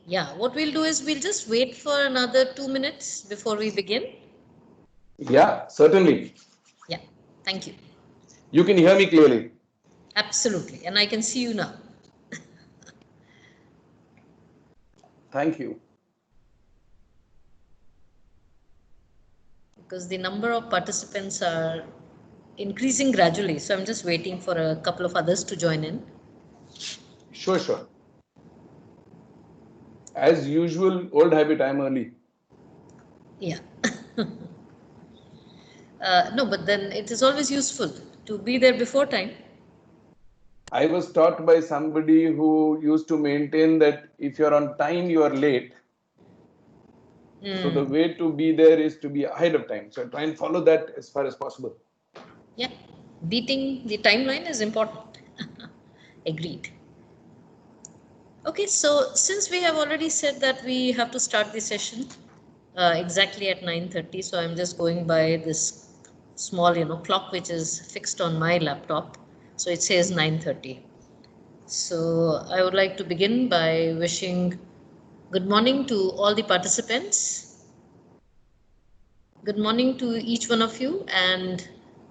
Yeah, what we'll do is we'll just wait for another 2 minutes before we begin. Yeah, certainly. Yeah, thank you. You can hear me clearly. Absolutely. And I can see you now. Thank you. Because the number of participants are increasing gradually. So I'm just waiting for a couple of others to join in. Sure, sure. As usual, old habit, I'm early. Yeah. No, but then it is always useful to be there before time. I was taught by somebody who used to maintain that if you're on time, you are late. So the way to be there is to be ahead of time. So try and follow that as far as possible. Yeah, beating the timeline is important. Agreed. Okay, so since we have already said that we have to start the session exactly at 9:30, so I'm just going by this small, clock which is fixed on my laptop. So it says 9:30. So I would like to begin by wishing good morning to all the participants. Good morning to each one of you, and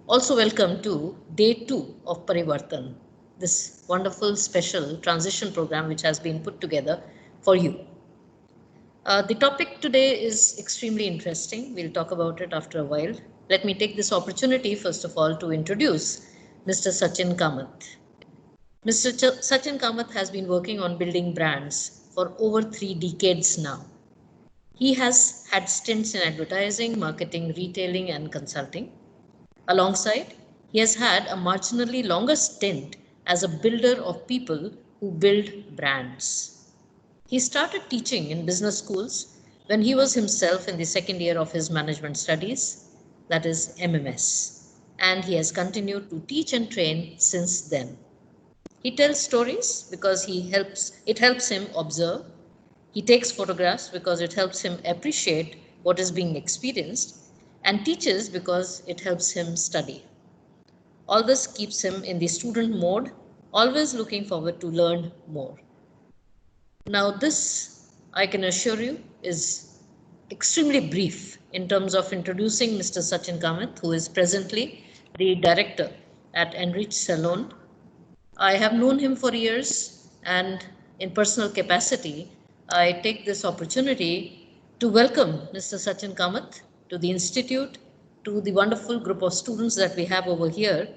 also welcome to day 2 of Parivartan, this wonderful special transition program which has been put together for you. The topic today is extremely interesting. We'll talk about it after a while. Let me take this opportunity, first of all, to introduce Mr. Sachin Kamath. Mr. Sachin Kamath has been working on building brands for over 3 decades now. He has had stints in advertising, marketing, retailing, and consulting. Alongside, he has had a marginally longer stint as a builder of people who build brands. He started teaching in business schools when he was himself in the second year of his management studies, that is MMS, and he has continued to teach and train since then. He tells stories because it helps him observe. He takes photographs because it helps him appreciate what is being experienced, and teaches because it helps him study. All this keeps him in the student mode, always looking forward to learn more. Now, this, I can assure you, is extremely brief in terms of introducing Mr. Sachin Kamath, who is presently the director at Enrich Salon. I have known him for years, and in personal capacity, I take this opportunity to welcome Mr. Sachin Kamath to the Institute, to the wonderful group of students that we have over here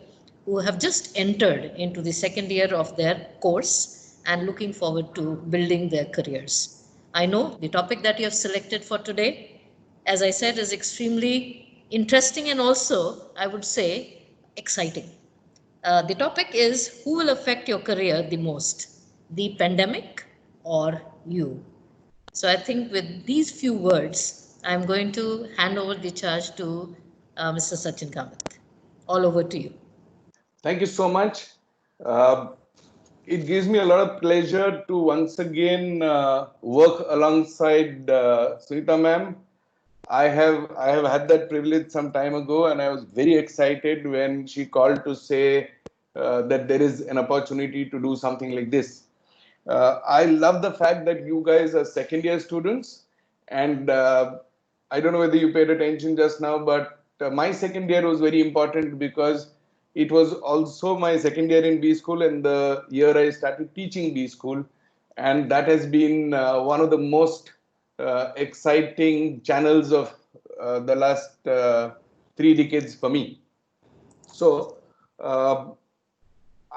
who have just entered into the second year of their course and looking forward to building their careers. I know the topic that you have selected for today, as I said, is extremely interesting and also, I would say, exciting. The topic is who will affect your career the most, the pandemic or you? So I think with these few words, I'm going to hand over the charge to Mr. Sachin Kamath. All over to you. Thank you so much. Uh, it gives me a lot of pleasure to once again work alongside Sunita ma'am. I have had that privilege some time ago, and I was very excited when she called to say that there is an opportunity to do something like this. I love the fact that you guys are second year students, and I don't know whether you paid attention just now, but my second year was very important because it was also my second year in B school and the year I started teaching B school, and that has been one of the most exciting channels of the last 3 decades for me. So. Uh,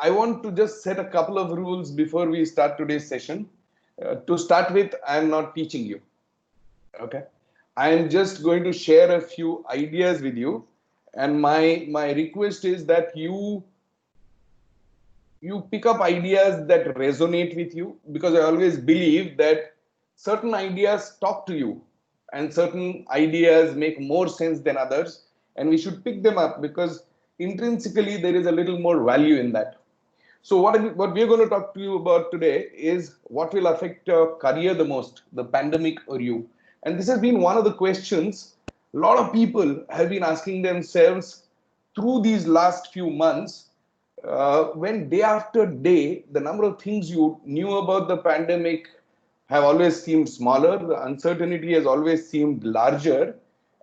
I want to just set a couple of rules before we start today's session. To start with, I am not teaching you. Okay, I am just going to share a few ideas with you, and my request is that you pick up ideas that resonate with you, because I always believe that certain ideas talk to you and certain ideas make more sense than others, and we should pick them up because intrinsically there is a little more value in that. So what we're going to talk to you about today is what will affect your career the most, the pandemic or you. And this has been one of the questions a lot of people have been asking themselves through these last few months, when day after day, the number of things you knew about the pandemic have always seemed smaller. The uncertainty has always seemed larger.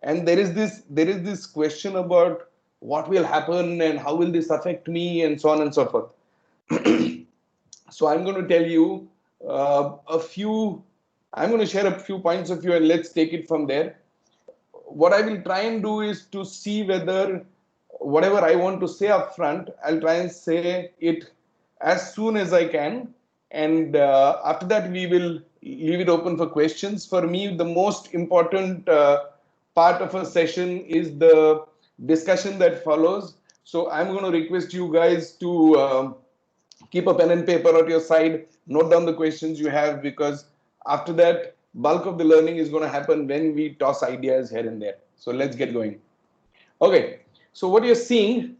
And there is this question about what will happen and how will this affect me and so on and so forth. So I'm going to tell you a few, I'm going to share a few points of view and let's take it from there. What I will try and do is to see whether whatever I want to say up front, I'll try and say it as soon as I can. And after that, we will leave it open for questions. For me, the most important part of a session is the discussion that follows. So I'm going to request you guys to keep a pen and paper at your side, note down the questions you have, because after that, bulk of the learning is going to happen when we toss ideas here and there. So let's get going. Okay, so what you're seeing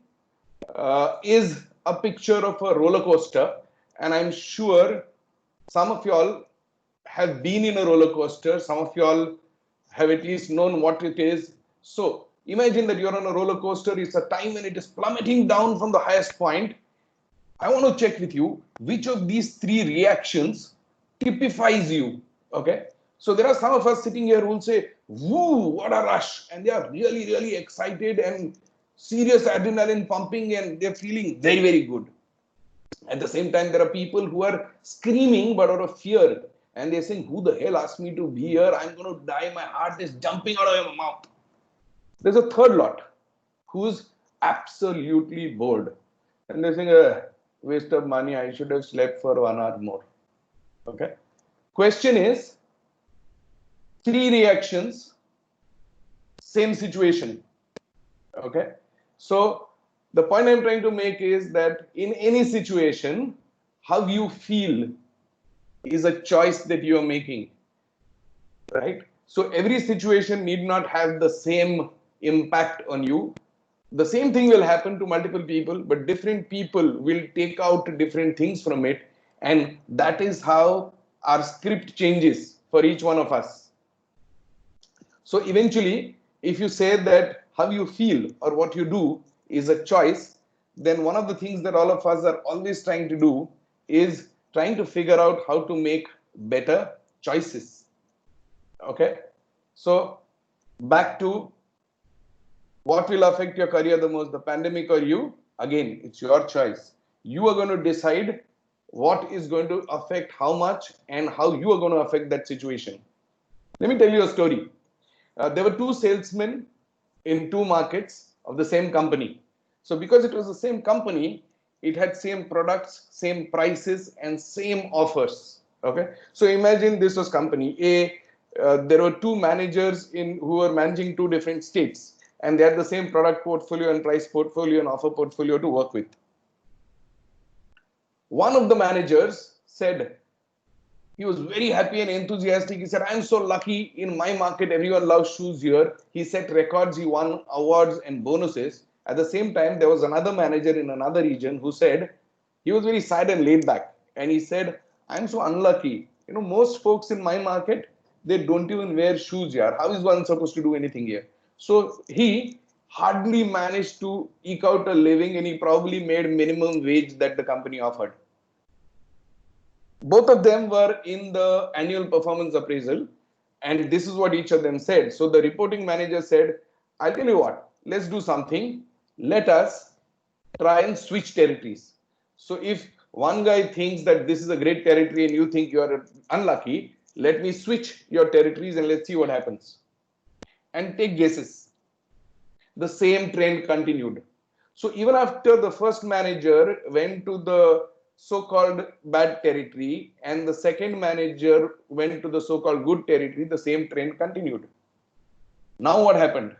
is a picture of a roller coaster, and I'm sure some of y'all have been in a roller coaster, some of y'all have at least known what it is. So imagine that you're on a roller coaster, it's a time when it is plummeting down from the highest point. I want to check with you which of these three reactions typifies you. Okay. So there are some of us sitting here who will say, woo, what a rush. And they are really, really excited and serious adrenaline pumping and they're feeling very, very good. At the same time, there are people who are screaming but out of fear. And they're saying, who the hell asked me to be here? I'm going to die. My heart is jumping out of my mouth. There's a third lot who's absolutely bored. And they're saying, waste of money. I should have slept for 1 hour more. Okay. Question is, three reactions, same situation. Okay. So the point I'm trying to make is that in any situation, how you feel is a choice that you are making. Right. So every situation need not have the same impact on you. The same thing will happen to multiple people, but different people will take out different things from it. And that is how our script changes for each one of us. So eventually, if you say that how you feel or what you do is a choice, then one of the things that all of us are always trying to do is trying to figure out how to make better choices. Okay. So back to what will affect your career the most, the pandemic or you? Again, it's your choice. You are going to decide what is going to affect how much and how you are going to affect that situation. Let me tell you a story. There were two salesmen in two markets of the same company. So because it was the same company, it had same products, same prices, and same offers. Okay. So imagine this was company A. There were two managers who were managing two different states. And they had the same product portfolio and price portfolio and offer portfolio to work with. One of the managers said, he was very happy and enthusiastic. He said, I'm so lucky in my market. Everyone loves shoes here. He set records. He won awards and bonuses. At the same time, there was another manager in another region who said, he was very sad and laid back. And he said, I'm so unlucky. You know, most folks in my market, they don't even wear shoes here. How is one supposed to do anything here? So he hardly managed to eke out a living and he probably made minimum wage that the company offered. Both of them were in the annual performance appraisal and this is what each of them said. So the reporting manager said, I'll tell you what, let's do something. Let us try and switch territories. So if one guy thinks that this is a great territory and you think you are unlucky, let me switch your territories and let's see what happens. And take guesses. The same trend continued. So even after the first manager went to the so-called bad territory and the second manager went to the so-called good territory, the same trend continued. Now what happened?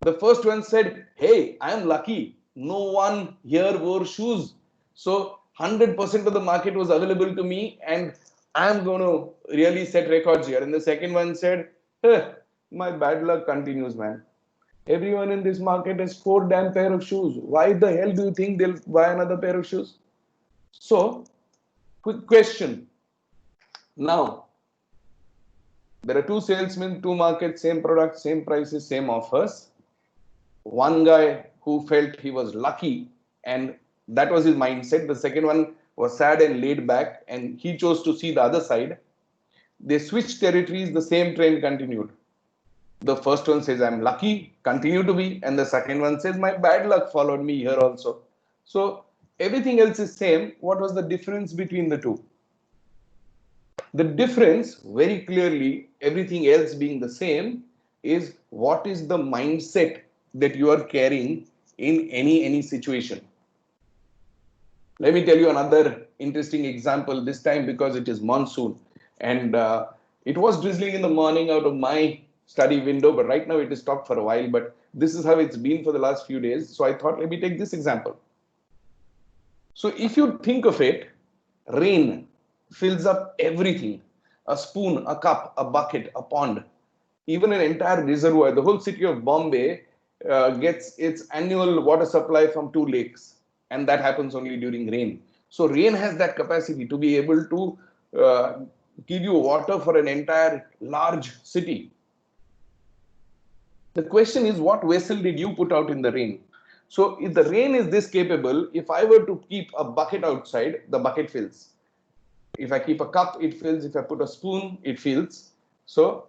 The first one said, hey, I am lucky. No one here wore shoes. So 100% of the market was available to me and I'm going to really set records here. And the second one said, my bad luck continues, man. Everyone in this market has 4 damn pair of shoes. Why the hell do you think they'll buy another pair of shoes? So, quick question. Now, there are two salesmen, two markets, same product, same prices, same offers. One guy who felt he was lucky and that was his mindset. The second one was sad and laid back, and he chose to see the other side. They switched territories, the same train continued. The first one says, I'm lucky, continue to be. And the second one says, my bad luck followed me here also. So everything else is same. What was the difference between the two? The difference, very clearly, everything else being the same, is what is the mindset that you are carrying in any situation. Let me tell you another interesting example, this time because it is monsoon. And it was drizzling in the morning out of my study window, but right now it is stopped for a while. But this is how it's been for the last few days. So I thought, let me take this example. So if you think of it, rain fills up everything. A spoon, a cup, a bucket, a pond, even an entire reservoir. The whole city of Bombay gets its annual water supply from 2 lakes, and that happens only during rain. So rain has that capacity to be able to give you water for an entire large city. The question is, what vessel did you put out in the rain? So if the rain is this capable, if I were to keep a bucket outside, the bucket fills. If I keep a cup, it fills. If I put a spoon, it fills. So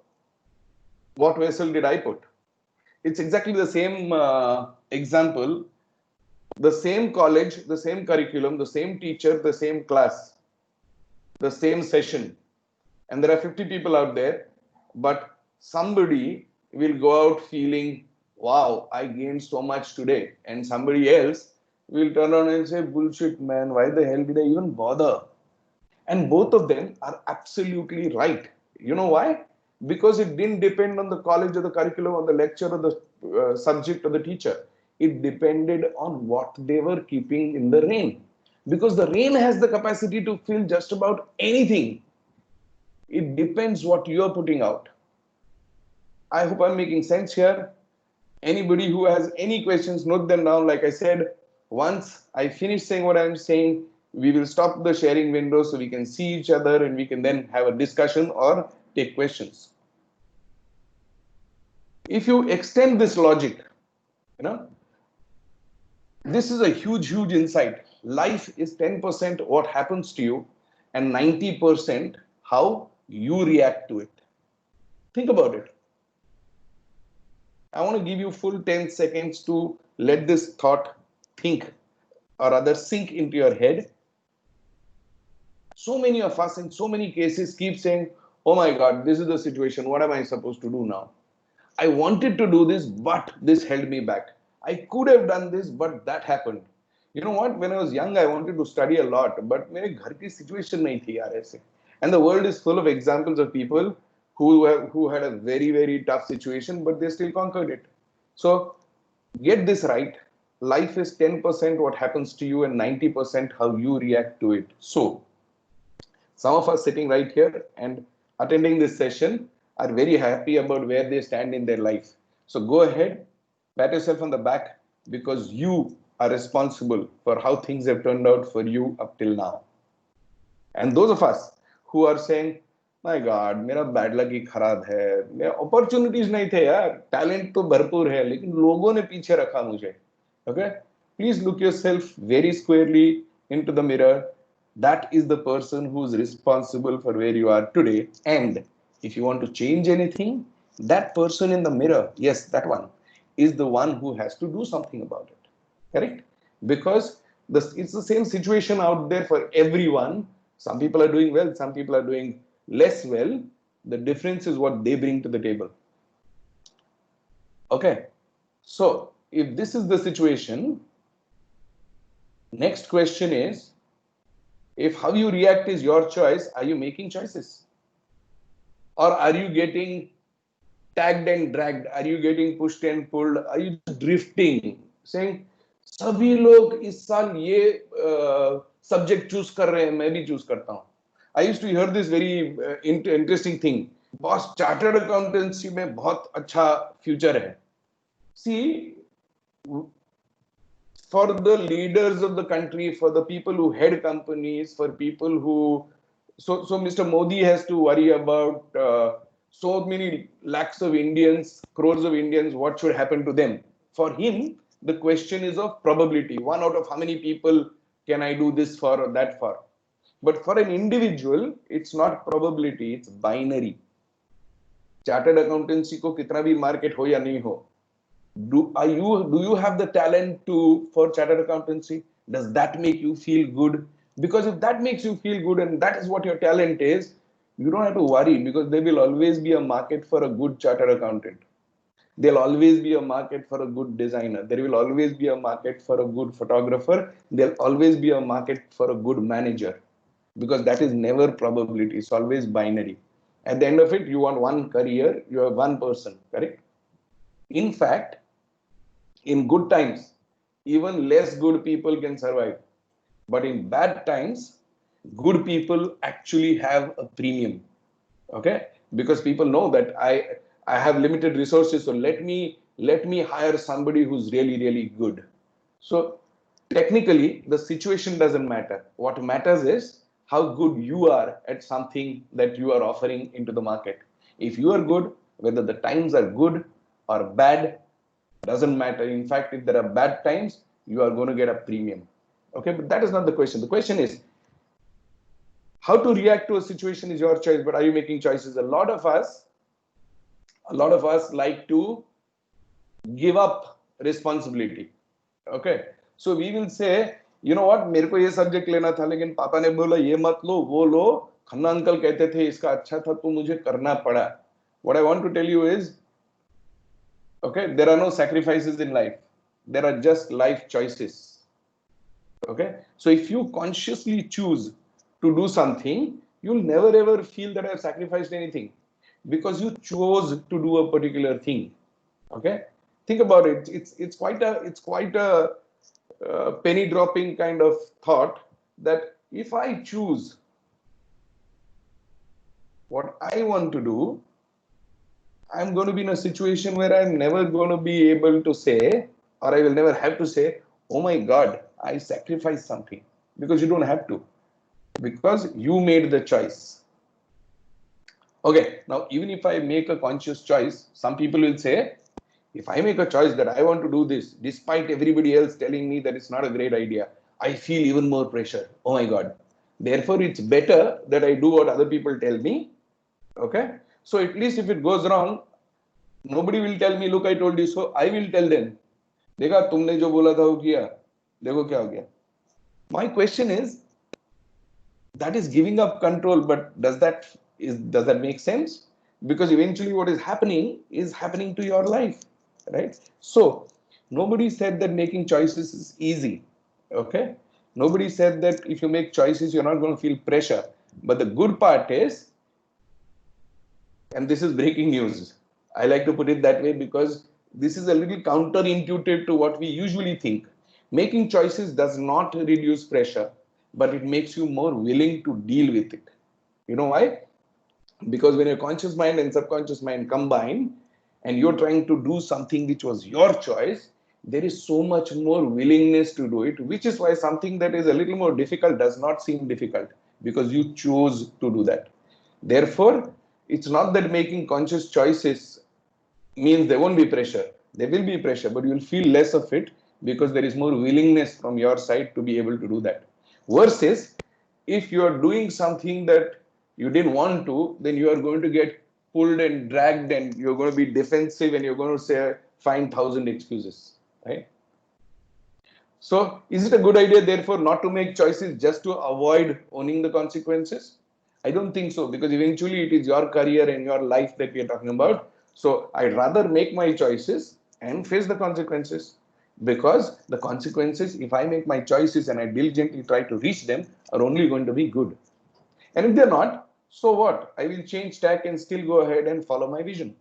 what vessel did I put? It's exactly the same example, the same college, the same curriculum, the same teacher, the same class, the same session. And there are 50 people out there, but somebody will go out feeling, wow, I gained so much today. And somebody else will turn around and say, bullshit, man, why the hell did I even bother? And both of them are absolutely right. You know why? Because it didn't depend on the college or the curriculum or the lecture or the subject or the teacher. It depended on what they were keeping in the rain. Because the rain has the capacity to fill just about anything. It depends what you are putting out. I hope I'm making sense here. Anybody who has any questions, note them down. Like I said, once I finish saying what I'm saying, we will stop the sharing window so we can see each other and we can then have a discussion or take questions. If you extend this logic, this is a huge, huge insight. Life is 10% what happens to you and 90% how you react to it. Think about it. I want to give you full 10 seconds to let this thought think or rather sink into your head. So many of us in so many cases keep saying, oh my God, this is the situation. What am I supposed to do now? I wanted to do this, but this held me back. I could have done this, but that happened. You know what? When I was young, I wanted to study a lot, but मेरे घर की situation नहीं थी यार ऐसे. And the world is full of examples of people who had a very, very tough situation, but they still conquered it. So get this right. Life is 10% what happens to you and 90% how you react to it. So some of us sitting right here and attending this session are very happy about where they stand in their life. So go ahead, pat yourself on the back because you are responsible for how things have turned out for you up till now. And those of us who are saying, my God, मेरा bad luck ही खराब है, मेरा opportunities नहीं थे यार, talent तो भरपूर है, लेकिन लोगों ने पीछे रखा मुझे. Okay? Please look yourself very squarely into the mirror. That is the person who is responsible for where you are today. And if you want to change anything, that person in the mirror, yes, that one, is the one who has to do something about it. Correct? Because it's the same situation out there for everyone. Some people are doing well, some people are doing less well. The difference is what they bring to the table. Okay. So if this is the situation, next question is, if how you react is your choice, are you making choices? Or are you getting tagged and dragged? Are you getting pushed and pulled? Are you drifting? Saying, सभी लोग इस साल ये subject choose कर रहे हैं, मैं भी choose करता हूँ. I used to hear this very interesting thing. Boss, chartered accountancy में बहुत अच्छा future है. See, for the leaders of the country, for the people who head companies, for people who, so Mr. Modi has to worry about so many lakhs of Indians, crores of Indians, what should happen to them. For him, the question is of probability. One out of how many people can I do this for or that for? But for an individual, it's not probability, it's binary. Chartered accountancy को कितना भी market हो या नहीं हो, do you have the talent for chartered accountancy? Does that make you feel good? Because if that makes you feel good and that is what your talent is, you don't have to worry, because there will always be a market for a good chartered accountant. There'll always be a market for a good designer. There will always be a market for a good photographer. There'll always be a market for a good manager, because that is never probability. It's always binary. At the end of it, you want one career, you have one person, correct? In fact, in good times, even less good people can survive. But in bad times, good people actually have a premium. Okay? Because people know that I have limited resources, so let me hire somebody who's really, really good. So technically, the situation doesn't matter. What matters is how good you are at something that you are offering into the market. If you are good, whether the times are good or bad, doesn't matter. In fact, if there are bad times, you are going to get a premium. Okay, but that is not the question. The question is, how to react to a situation is your choice, but are you making choices? A lot of us like to give up responsibility. Okay, so we will say, you know what, मेरे को ये subject लेना था, लेकिन पापा ने बोला ये मत लो, वो लो, खन्ना अंकल कहते थे इसका अच्छा था, तो मुझे करना पड़ा. What I want to tell you is, okay, there are no sacrifices in life. There are just life choices. Okay, so if you consciously choose to do something, you'll never ever feel that I've sacrificed anything, because you chose to do a particular thing. Okay, think about it. It's quite a penny dropping kind of thought, that if I choose what I want to do, I'm going to be in a situation where I'm never going to be able to say, or I will never have to say, oh my God, I sacrificed something. Because you don't have to, because you made the choice. Okay, now even if I make a conscious choice, some people will say, if I make a choice that I want to do this, despite everybody else telling me that it's not a great idea, I feel even more pressure. Oh my God. Therefore, it's better that I do what other people tell me. Okay, so at least if it goes wrong, nobody will tell me, look, I told you so. I will tell them, देखा तुमने जो बोला था वो किया, देखो क्या हो गया. My question is, that is giving up control, but does that make sense? Because eventually what is happening to your life, right? So nobody said that making choices is easy. Okay, nobody said that if you make choices you're not going to feel pressure. But the good part is, and this is breaking news, I like to put it that way because this is a little counterintuitive to what we usually think. Making choices does not reduce pressure, but it makes you more willing to deal with it. You know why? Because when your conscious mind and subconscious mind combine and you're trying to do something which was your choice, there is so much more willingness to do it, which is why something that is a little more difficult does not seem difficult, because you chose to do that. Therefore, it's not that making conscious choices means there won't be pressure. There will be pressure, but you'll feel less of it because there is more willingness from your side to be able to do that. Versus, if you are doing something that you didn't want to, then you are going to get pulled and dragged and you're going to be defensive and you're going to say, find 1,000 excuses, right? So is it a good idea, therefore, not to make choices just to avoid owning the consequences? I don't think so, because eventually it is your career and your life that we are talking about. So I'd rather make my choices and face the consequences, because the consequences, if I make my choices and I diligently try to reach them, are only going to be good. And if they're not, so what? I will change tack and still go ahead and follow my vision.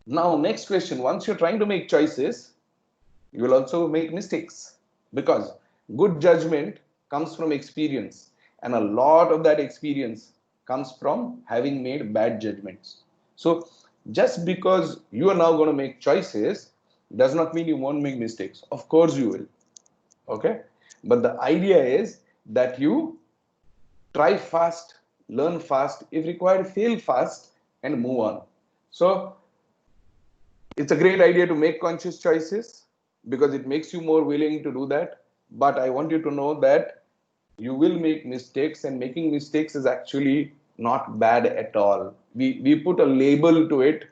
Now, next question. Once you're trying to make choices, you will also make mistakes, because good judgment comes from experience, and a lot of that experience comes from having made bad judgments. So just because you are now going to make choices does not mean you won't make mistakes. Of course you will. Okay, but the idea is that you try fast, learn fast, if required fail fast, and move on. So it's a great idea to make conscious choices, because it makes you more willing to do that. but I want you to know that you will make mistakes, and making mistakes is actually not bad at all. We put a label to it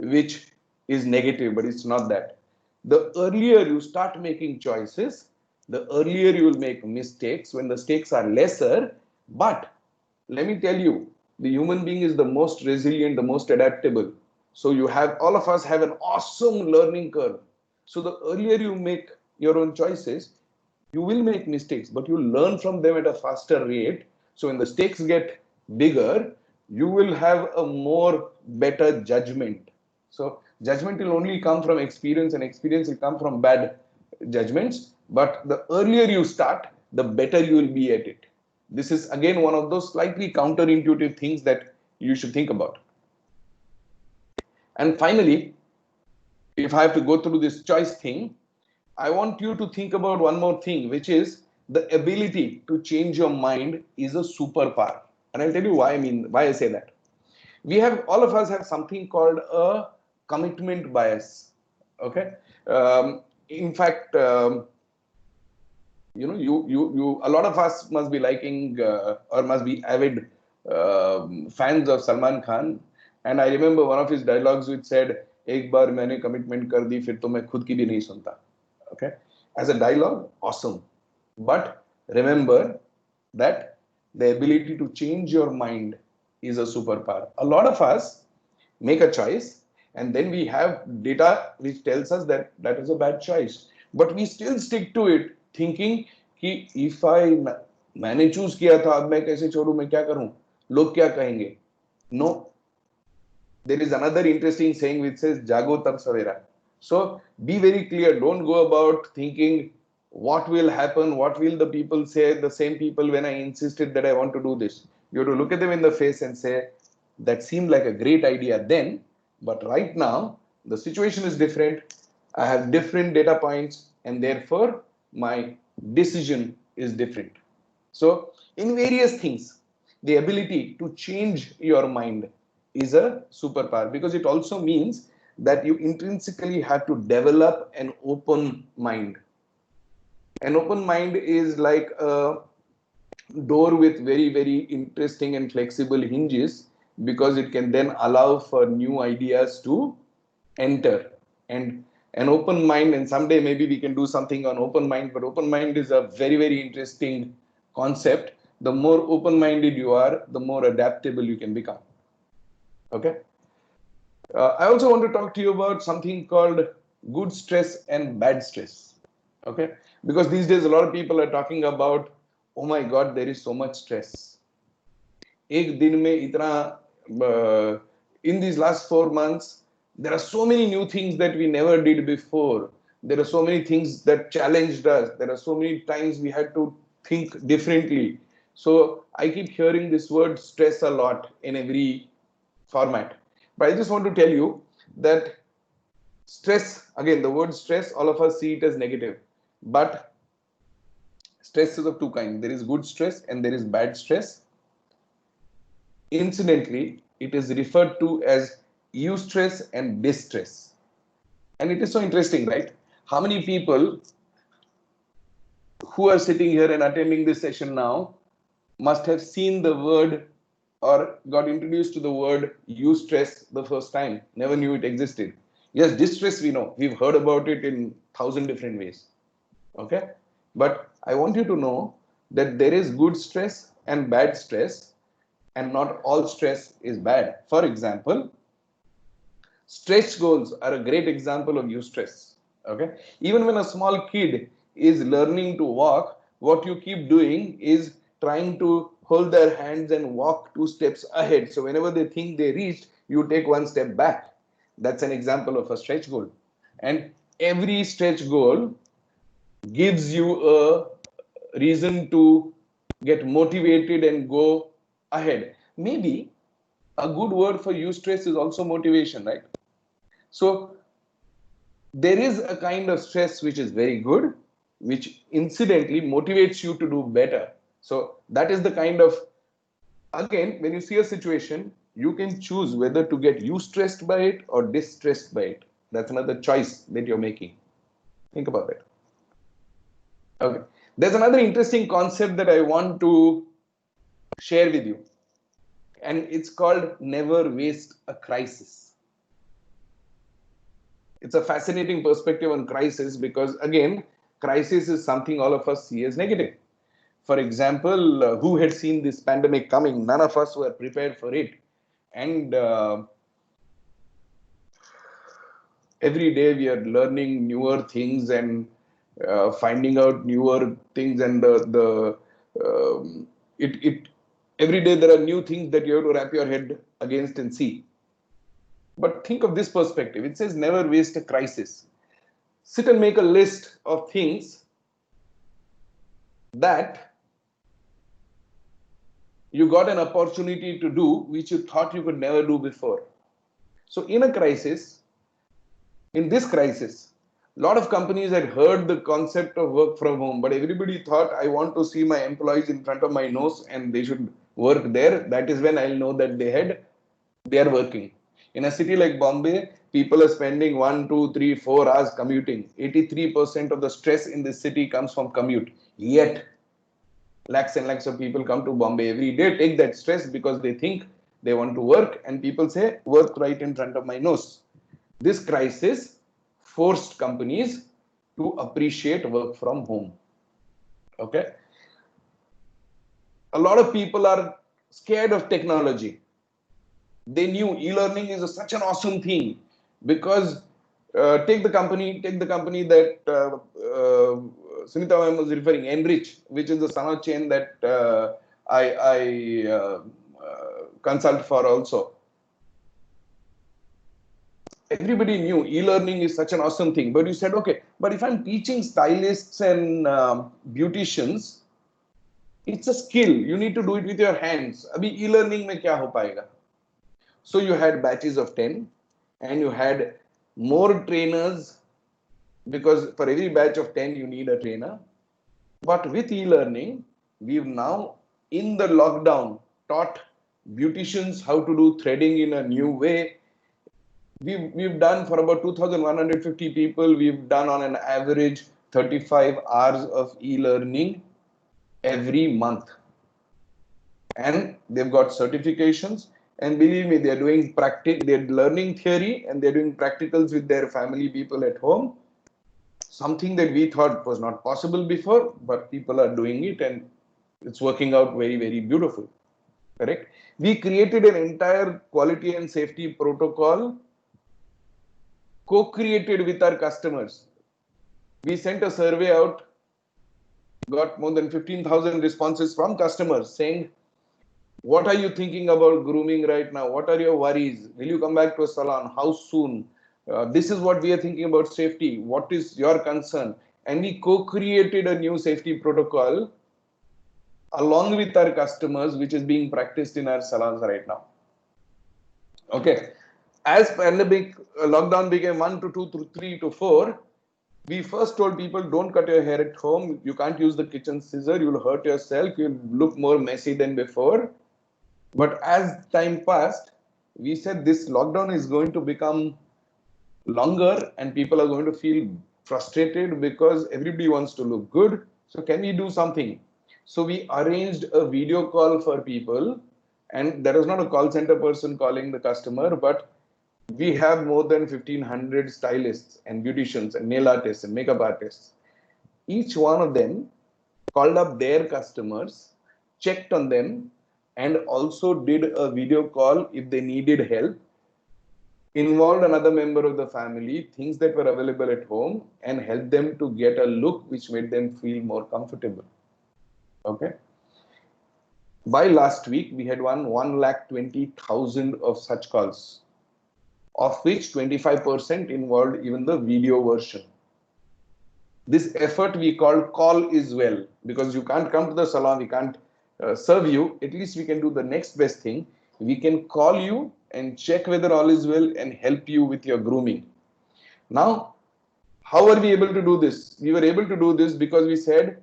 which is negative, but it's not that. The earlier you start making choices, the earlier you will make mistakes when the stakes are lesser. But let me tell you, the human being is the most resilient, the most adaptable. So you have, all of us have an awesome learning curve. So the earlier you make your own choices, you will make mistakes, but you learn from them at a faster rate. So when the stakes get bigger, you will have a more better judgment. So judgment will only come from experience, and experience will come from bad judgments. But the earlier you start, the better you will be at it. This is again one of those slightly counterintuitive things that you should think about. And finally, if I have to go through this choice thing, I want you to think about one more thing, which is the ability to change your mind is a superpower. And I'll tell you why I say that. We have, all of us have something called a commitment bias. Okay. In fact, a lot of us must be liking or must be avid fans of Salman Khan. And I remember one of his dialogues which said, "एक बार मैंने commitment कर दी, फिर तो मैं खुद की भी नहीं सुनता." Okay, as a dialogue, awesome. But remember that the ability to change your mind is a superpower. A lot of us make a choice, and then we have data which tells us that that is a bad choice, but we still stick to it thinking कि if I मैंने choose किया था, अब मैं कैसे छोड़ूं, मैं क्या करूं, लोग क्या कहेंगे. No, there is another interesting saying which says jago tab savera. So be very clear, don't go about thinking what will happen, what will the people say, the same people when I insisted that I want to do this. You have to look at them in the face and say, that seemed like a great idea then, but right now the situation is different, I have different data points, and therefore my decision is different. So in various things, the ability to change your mind is a superpower, because it also means that you intrinsically have to develop an open mind. An open mind is like a door with very, very interesting and flexible hinges, because it can then allow for new ideas to enter. And an open mind, and someday maybe we can do something on open mind, but open mind is a very, very interesting concept. The more open minded you are, the more adaptable you can become. Okay. I also want to talk to you about something called good stress and bad stress. Okay. Because these days a lot of people are talking about, oh my God, there is so much stress. एक दिन में इतना, in these last 4 months, there are so many new things that we never did before. There are so many things that challenged us. There are so many times we had to think differently. So I keep hearing this word stress a lot in every format. But I just want to tell you that stress, again, the word stress, all of us see it as negative. But stress is of two kinds. There is good stress and there is bad stress. Incidentally, it is referred to as eustress and distress. And it is so interesting, right? How many people who are sitting here and attending this session now must have seen the word or got introduced to the word eustress the first time, never knew it existed. Yes, distress we know. We've heard about it in 1,000 different ways. Okay? But I want you to know that there is good stress and bad stress, and not all stress is bad. For example, stretch goals are a great example of eustress. Okay, even when a small kid is learning to walk, what you keep doing is trying to hold their hands and walk 2 steps ahead. So whenever they think they reached, you take 1 step back. That's an example of a stretch goal. And every stretch goal gives you a reason to get motivated and go ahead. Maybe a good word for eustress is also motivation, right? So there is a kind of stress which is very good, which incidentally motivates you to do better. So that is the kind of, again, when you see a situation, you can choose whether to get eustressed by it or distressed by it. That's another choice that you're making. Think about it. Okay. There's another interesting concept that I want to share with you, and it's called never waste a crisis. It's a fascinating perspective on crisis because, again, crisis is something all of us see as negative. For example, who had seen this pandemic coming? None of us were prepared for it. And every day we are learning newer things and finding out newer things, and it every day there are new things that you have to wrap your head against and see. But think of this perspective. It says never waste a crisis. Sit and make a list of things that you got an opportunity to do which you thought you could never do before. So in a crisis, in this crisis, a lot of companies had heard the concept of work from home, but everybody thought, I want to see my employees in front of my nose and they should work there. That is when I'll know that they are working. In a city like Bombay, people are spending 1, 2, 3, 4 hours commuting. 83% of the stress in this city comes from commute. Yet, lakhs and lakhs of people come to Bombay every day, take that stress because they think they want to work, and people say, work right in front of my nose. This crisis forced companies to appreciate work from home. Okay. A lot of people are scared of technology. They knew e-learning is such an awesome thing because take the company that Sunita ma'am was referring, Enrich, which is the summer chain that I consult for also. Everybody knew e-learning is such an awesome thing, but you said, okay, but if I'm teaching stylists and beauticians, it's a skill. You need to do it with your hands. Abhi e-learning mein kya ho payega? So you had batches of 10 and you had more trainers because for every batch of 10 you need a trainer. But with e-learning, we've now in the lockdown taught beauticians how to do threading in a new way. We've done for about 2,150 people, we've done on an average 35 hours of e-learning every month. And they've got certifications. And believe me, they're doing they're learning theory and they're doing practicals with their family people at home. Something that we thought was not possible before, but people are doing it and it's working out very, very beautiful. Correct? We created an entire quality and safety protocol co-created with our customers. We sent a survey out, got more than 15,000 responses from customers saying, what are you thinking about grooming right now? What are your worries? Will you come back to a salon? How soon? This is what we are thinking about safety. What is your concern? And we co-created a new safety protocol along with our customers, which is being practiced in our salons right now. Okay. As pandemic lockdown became 1 to 2 to 3 to 4, we first told people, don't cut your hair at home. You can't use the kitchen scissor. You'll hurt yourself. You'll look more messy than before. But as time passed, we said this lockdown is going to become longer and people are going to feel frustrated because everybody wants to look good. So can we do something? So we arranged a video call for people, and there was not a call center person calling the customer, but we have more than 1,500 stylists and beauticians and nail artists and makeup artists. Each one of them called up their customers, checked on them, and also did a video call if they needed help, involved another member of the family, things that were available at home, and helped them to get a look which made them feel more comfortable. Okay. By last week, we had 120,000 of such calls, of which 25% involved even the video version. This effort we call call is well, because you can't come to the salon, we can't serve you. At least we can do the next best thing. We can call you and check whether all is well and help you with your grooming. Now, how are we able to do this? We were able to do this because we said,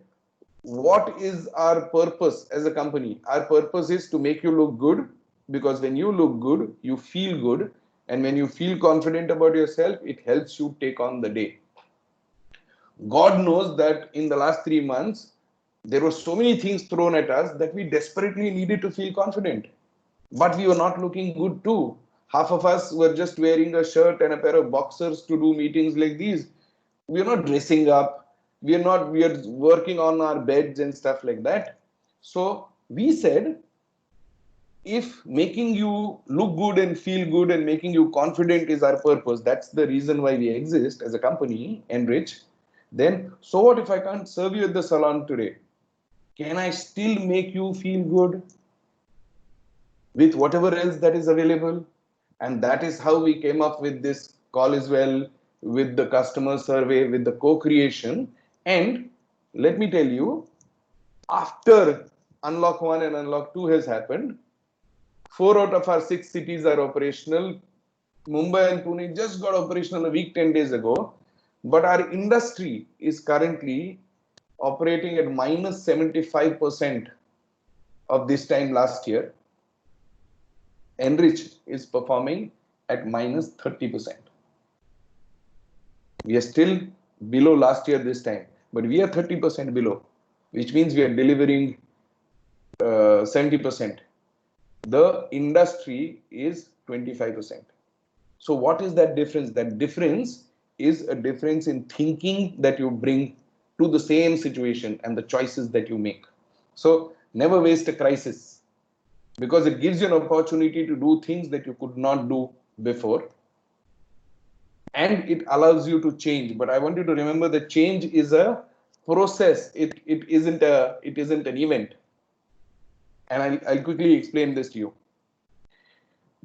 what is our purpose as a company? Our purpose is to make you look good, because when you look good, you feel good. And when you feel confident about yourself, it helps you take on the day. God knows that in the last 3 months, there were so many things thrown at us that we desperately needed to feel confident. But we were not looking good too. Half of us were just wearing a shirt and a pair of boxers to do meetings like these. We are not dressing up. We are working on our beds and stuff like that. So we said, if making you look good and feel good and making you confident is our purpose, that's the reason why we exist as a company, Enrich, then so what if I can't serve you at the salon today? Can I still make you feel good with whatever else that is available? And that is how we came up with this call as well, with the customer survey, with the co-creation. And let me tell you, after Unlock 1 and Unlock 2 has happened, 4 out of our 6 cities are operational. Mumbai and Pune just got operational a week, 10 days ago. But our industry is currently operating at minus 75% of this time last year. Enrich is performing at minus 30%. We are still below last year this time, but we are 30% below, which means we are delivering 70%. The industry is 25%. So what is that difference? That difference is a difference in thinking that you bring to the same situation and the choices that you make. So never waste a crisis, because it gives you an opportunity to do things that you could not do before, and it allows you to change. But I want you to remember that change is a process. It isn't an event. And I'll quickly explain this to you.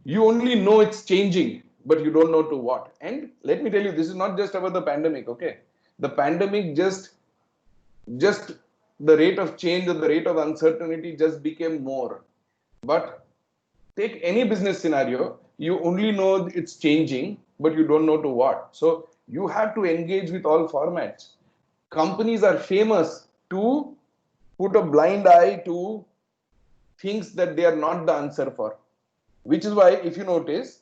You only know it's changing, but you don't know to what. And let me tell you, this is not just about the pandemic, okay? The pandemic just the rate of change or the rate of uncertainty just became more. But take any business scenario, you only know it's changing, but you don't know to what. So you have to engage with all formats. Companies are famous to put a blind eye to things that they are not the answer for. Which is why, if you notice,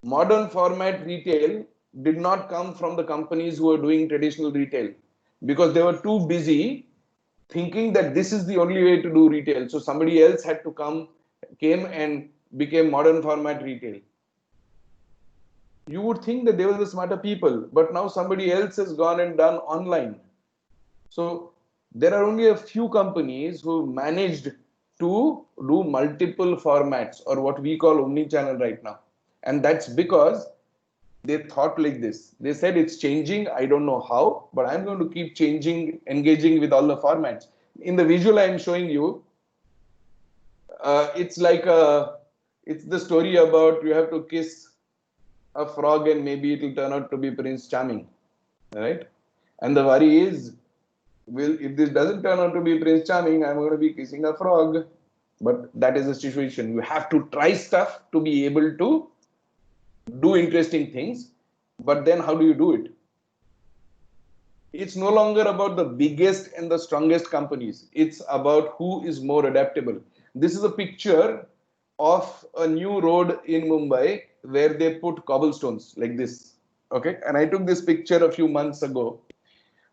modern format retail did not come from the companies who were doing traditional retail, because they were too busy thinking that this is the only way to do retail. So somebody else came and became modern format retail. You would think that they were the smarter people, but now somebody else has gone and done online. So there are only a few companies who managed to do multiple formats, or what we call omni-channel right now. And that's because they thought like this. They said it's changing. I don't know how, but I'm going to keep changing, engaging with all the formats. In the visual I'm showing you, it's the story about you have to kiss a frog and maybe it will turn out to be Prince Charming, right? And the worry is, if this doesn't turn out to be Prince Charming, I'm going to be kissing a frog. But that is the situation. You have to try stuff to be able to do interesting things. But then how do you do it? It's no longer about the biggest and the strongest companies. It's about who is more adaptable. This is a picture of a new road in Mumbai where they put cobblestones like this. Okay. And I took this picture a few months ago.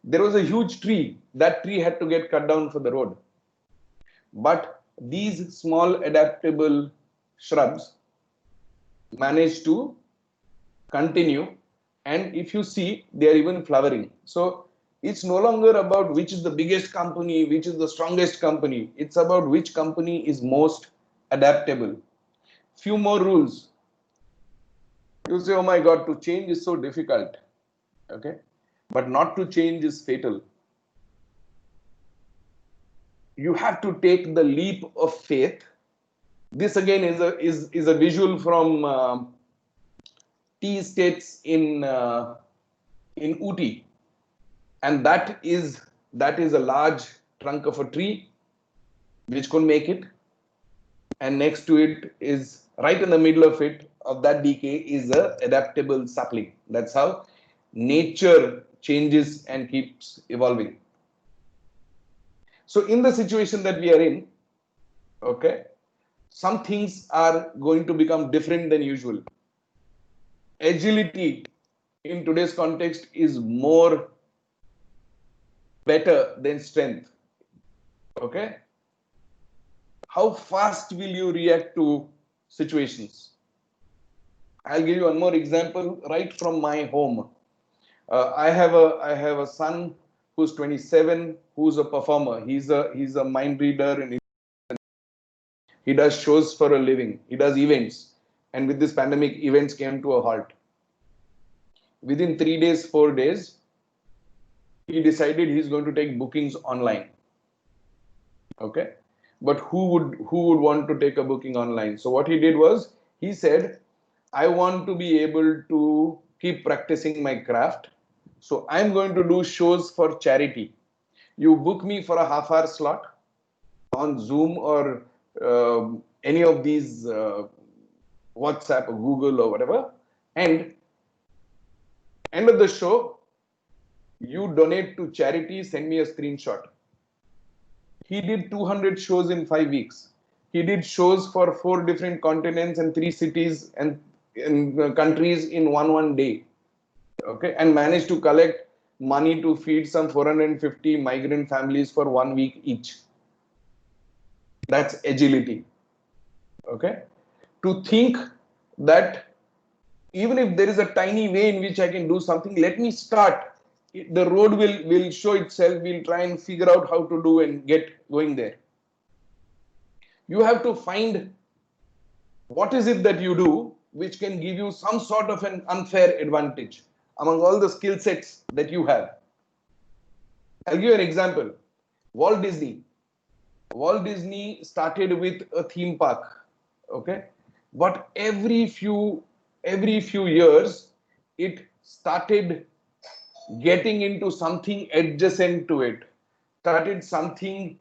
There was a huge tree. That tree had to get cut down for the road. But these small adaptable shrubs managed to continue. And if you see, they are even flowering. So it's no longer about which is the biggest company, which is the strongest company. It's about which company is most adaptable. Few more rules. You say, oh my God, to change is so difficult. Okay. But not to change is fatal. You have to take the leap of faith. This again is a visual from tea estates in Ooty, and that is a large trunk of a tree which could make it, and next to it is, right in the middle of that decay, is a adaptable sapling. That's how nature changes and keeps evolving. So in the situation that we are in, okay, some things are going to become different than usual. Agility in today's context is more better than strength. Okay? How fast will you react to situations? I'll give you one more example right from my home. I have a son who's 27, who's a performer. He's a mind reader, and he does shows for a living. He does events, and with this pandemic, events came to a halt. Within 3 days, 4 days, he decided he's going to take bookings online. Okay, but who would want to take a booking online? So what he did was he said, I want to be able to keep practicing my craft. So I'm going to do shows for charity. You book me for a half-hour slot on Zoom or any of these WhatsApp or Google or whatever, and end of the show, you donate to charity, send me a screenshot. He did 200 shows in 5 weeks. He did shows for 4 different continents and 3 cities and in countries in one day. Okay, and managed to collect money to feed some 450 migrant families for 1 week each. That's agility. Okay, to think that even if there is a tiny way in which I can do something, let me start. The road will show itself. We'll try and figure out how to do and get going there. You have to find what is it that you do which can give you some sort of an unfair advantage among all the skill sets that you have. I'll give you an example. Walt Disney. Walt Disney started with a theme park, okay? But every few years, it started getting into something adjacent to it, started something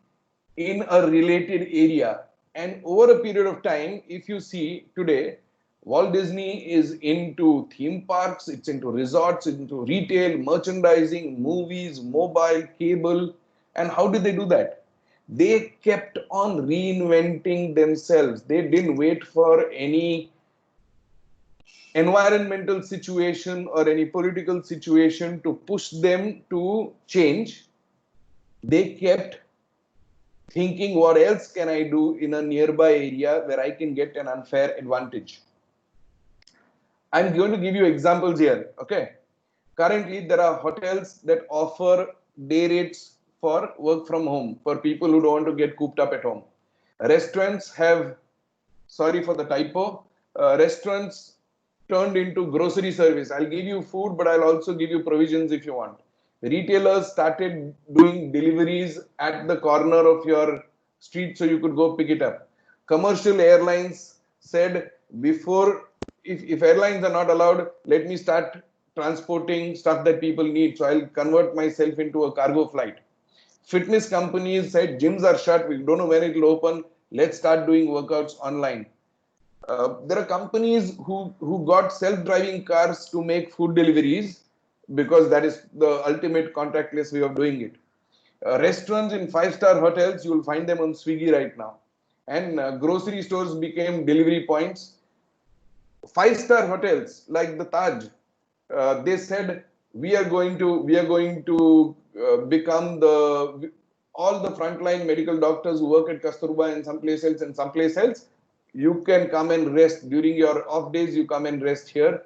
in a related area. And over a period of time, if you see today, Walt Disney is into theme parks, it's into resorts, into retail, merchandising, movies, mobile, cable. And how did they do that? They kept on reinventing themselves. They didn't wait for any environmental situation or any political situation to push them to change. They kept thinking, what else can I do in a nearby area where I can get an unfair advantage? I'm going to give you examples here. Okay. Currently, there are hotels that offer day rates for work from home for people who don't want to get cooped up at home. Restaurants have, sorry for the typo, restaurants turned into grocery service. I'll give you food, but I'll also give you provisions if you want. Retailers started doing deliveries at the corner of your street so you could go pick it up. Commercial airlines said, before, if airlines are not allowed, let me start transporting stuff that people need. So I'll convert myself into a cargo flight. Fitness companies said, gyms are shut, we don't know when it will open, let's start doing workouts online. There are companies who got self-driving cars to make food deliveries because that is the ultimate contactless way of doing it. Restaurants in 5-star hotels, you will find them on Swiggy right now. And grocery stores became delivery points. 5-star hotels like the Taj, they said, we are going to become all the frontline medical doctors who work at Kasturba and someplace else. You can come and rest during your off days. You come and rest here.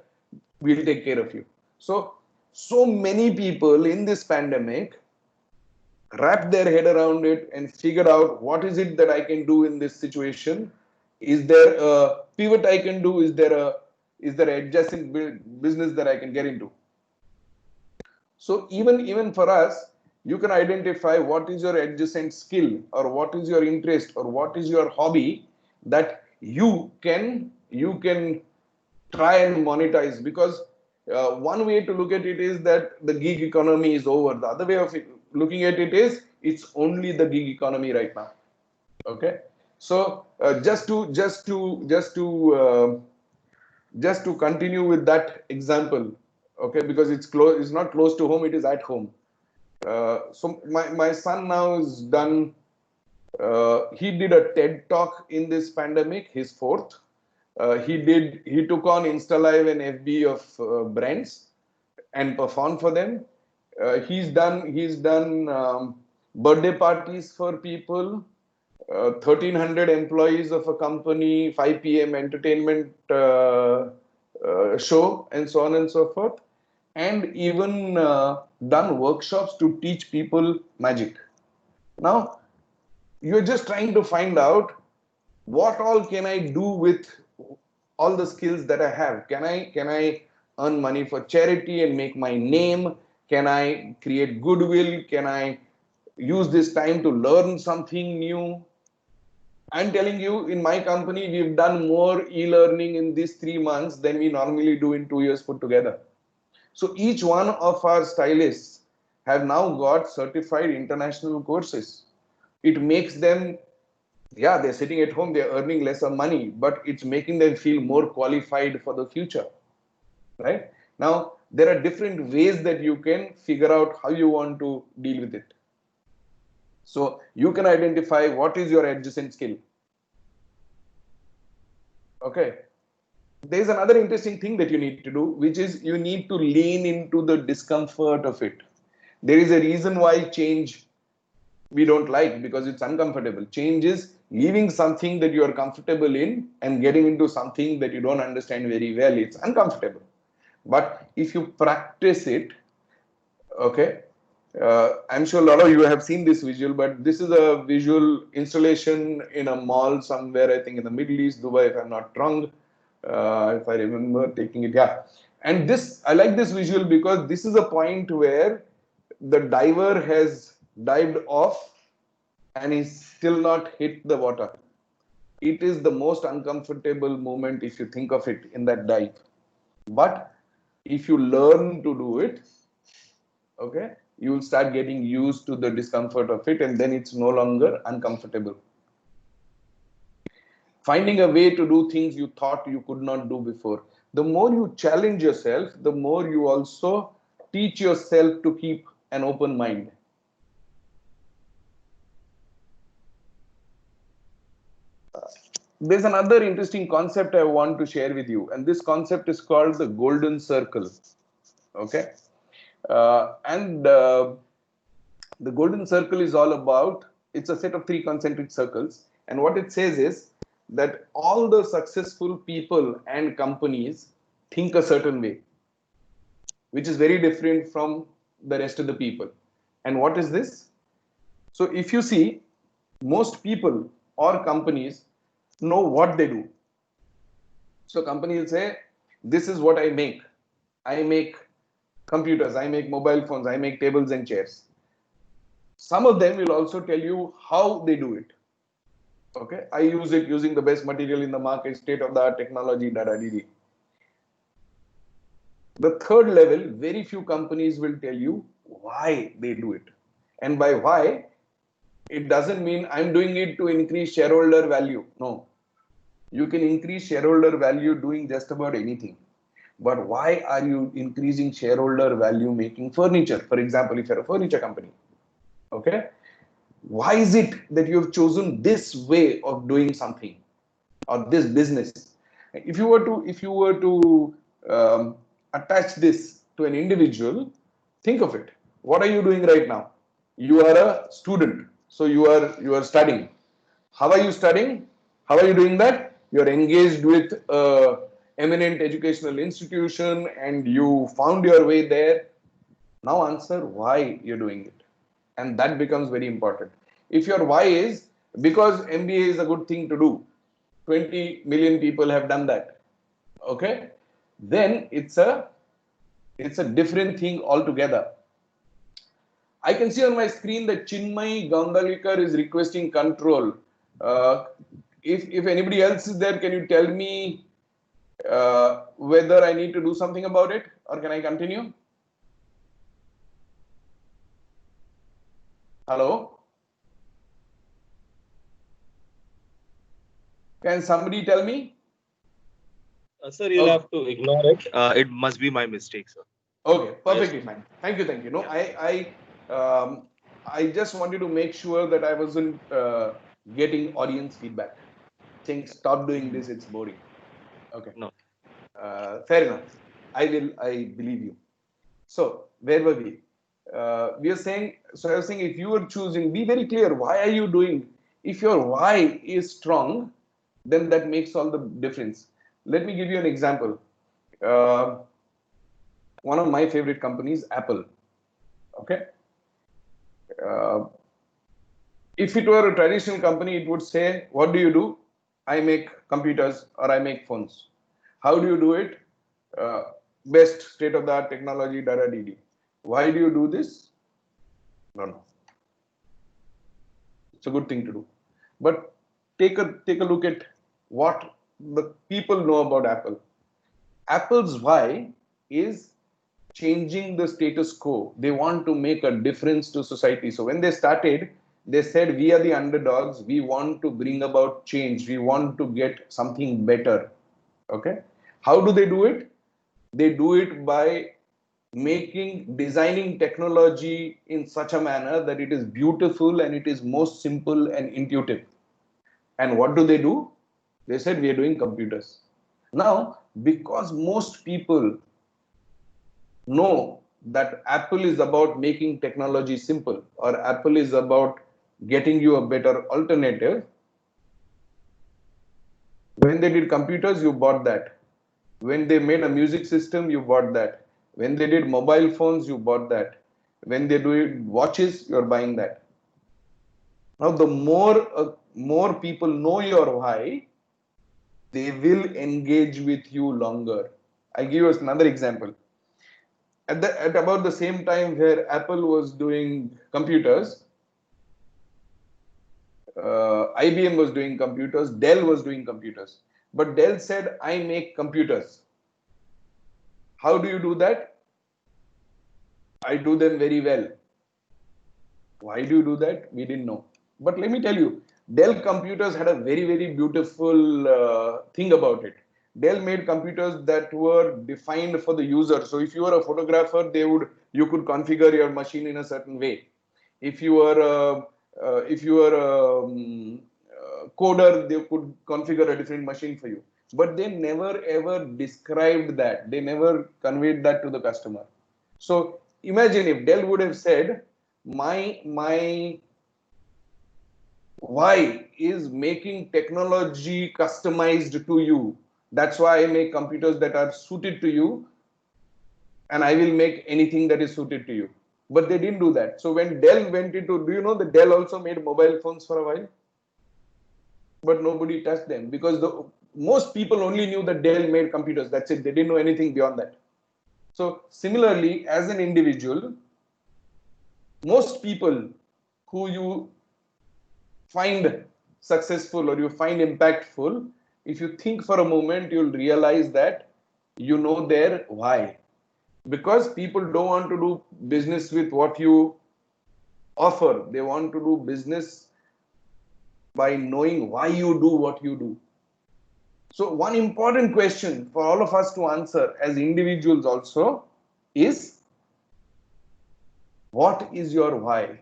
We'll take care of you. So many people in this pandemic wrap their head around it and figure out what is it that I can do in this situation. Is there a pivot I can do? Is there an adjacent business that I can get into? So even for us, you can identify what is your adjacent skill or what is your interest or what is your hobby that you can try and monetize. Because one way to look at it is that the gig economy is over. The other way of looking at it is it's only the gig economy right now. Okay, so just to continue with that example, okay, because it's not close to home, it is at home. So my son now is done. He did a TED talk in this pandemic, his fourth. He took on InstaLive and FB of brands and performed for them. He's done birthday parties for people, 1,300 employees of a company, 5 p.m. entertainment show, and so on and so forth, and even done workshops to teach people magic. Now, you're just trying to find out what all can I do with all the skills that I have. Can I earn money for charity and make my name? Can I create goodwill? Can I use this time to learn something new? I'm telling you, in my company, we've done more e-learning in these 3 months than we normally do in 2 years put together. So each one of our stylists have now got certified international courses. It makes them, yeah, they're sitting at home, they're earning lesser money, but it's making them feel more qualified for the future, right? Now, there are different ways that you can figure out how you want to deal with it. So you can identify what is your adjacent skill. Okay. There's another interesting thing that you need to do, which is you need to lean into the discomfort of it. There is a reason why change we don't like, because it's uncomfortable. Change is leaving something that you are comfortable in and getting into something that you don't understand very well. It's uncomfortable. But if you practice it, okay, I'm sure a lot of you have seen this visual, but this is a visual installation in a mall somewhere, I think in the Middle East, Dubai, if I'm not wrong, if I remember taking it, yeah. And this, I like this visual because this is a point where the diver has dived off and he's still not hit the water. It is the most uncomfortable moment if you think of it in that dive. But if you learn to do it, okay, you will start getting used to the discomfort of it, and then it's no longer uncomfortable. Finding a way to do things you thought you could not do before. The more you challenge yourself, the more you also teach yourself to keep an open mind. There's another interesting concept I want to share with you, and this concept is called the golden circle. Okay, and the golden circle is all about, it's a set of 3 concentric circles, and what it says is that all the successful people and companies think a certain way, which is very different from the rest of the people. And what is this? So if you see, most people or companies know what they do. So company will say, this is what I make. I make computers, I make mobile phones, I make tables and chairs. Some of them will also tell you how they do it. Okay, I use it using the best material in the market, state of the art technology, da da da. The third level, very few companies will tell you why they do it. And by why, it doesn't mean I'm doing it to increase shareholder value. No, you can increase shareholder value doing just about anything. But why are you increasing shareholder value making furniture? For example, if you're a furniture company, okay, why is it that you have chosen this way of doing something or this business? If you were to attach this to an individual, think of it. What are you doing right now? You are a student, so you are studying. How are you studying? How are you doing that? You are engaged with a eminent educational institution and you found your way there. Now answer why you're doing it. And that becomes very important. If your why is because MBA is a good thing to do, 20 million people have done that, okay, then it's a different thing altogether. I can see on my screen that Chinmay Gangalikar is requesting control. Uh, if anybody else is there, can you tell me whether I need to do something about it or can I continue? Hello? Can somebody tell me? Sir, you'll Okay, have to ignore it. It must be my mistake, sir. okay, I perfectly assume. fine. Thank you, thank you. No, Yeah. I just wanted to make sure that I wasn't getting audience feedback. Think, stop doing this, it's boring. Okay, No. fair enough. I believe you. So, where were we? we are saying, so I was saying, if you are choosing, be very clear, why are you doing? If your why is strong, then that makes all the difference. Let me give you an example. Uh, One of my favorite companies, Apple. Okay. Uh, if it were a traditional company, it would say, what do you do? I make computers or I make phones. How do you do it? Uh, Best state of the art technology, da da di di. Why do you do this? No, no. It's a good thing to do. But take a look at what the people know about Apple. Apple's why is changing the status quo. They want to make a difference to society. So when they started, they said, we are the underdogs. We want to bring about change. We want to get something better. Okay. How do they do it? They do it by designing technology in such a manner that it is beautiful and it is most simple and intuitive. And what do? They said, we are doing computers. Now, because most people know that Apple is about making technology simple, or Apple is about getting you a better alternative, when they did computers, you bought that. When they made a music system, you bought that. When they did mobile phones, you bought that. When they do watches, you're buying that. Now, the more people know your why, they will engage with you longer. I'll give you another example. At about the same time where Apple was doing computers, IBM was doing computers, Dell was doing computers. But Dell said, I make computers. How do you do that? I do them very well. Why do you do that? We didn't know. But let me tell you, Dell computers had a very, very beautiful thing about it. Dell made computers that were defined for the user. So if you were a photographer, you could configure your machine in a certain way. If you were a coder, they could configure a different machine for you. But they never ever described that. They never conveyed that to the customer. So imagine if Dell would have said, my why is making technology customized to you. That's why I make computers that are suited to you, and I will make anything that is suited to you. But they didn't do that. So when Dell went into, do you know that Dell also made mobile phones for a while? But nobody touched them because most people only knew that Dell made computers. That's it. They didn't know anything beyond that. So similarly, as an individual, most people who you find successful or you find impactful, if you think for a moment, you'll realize that you know their why. Because people don't want to do business with what you offer, they want to do business by knowing why you do what you do. So, one important question for all of us to answer as individuals also is, what is your why?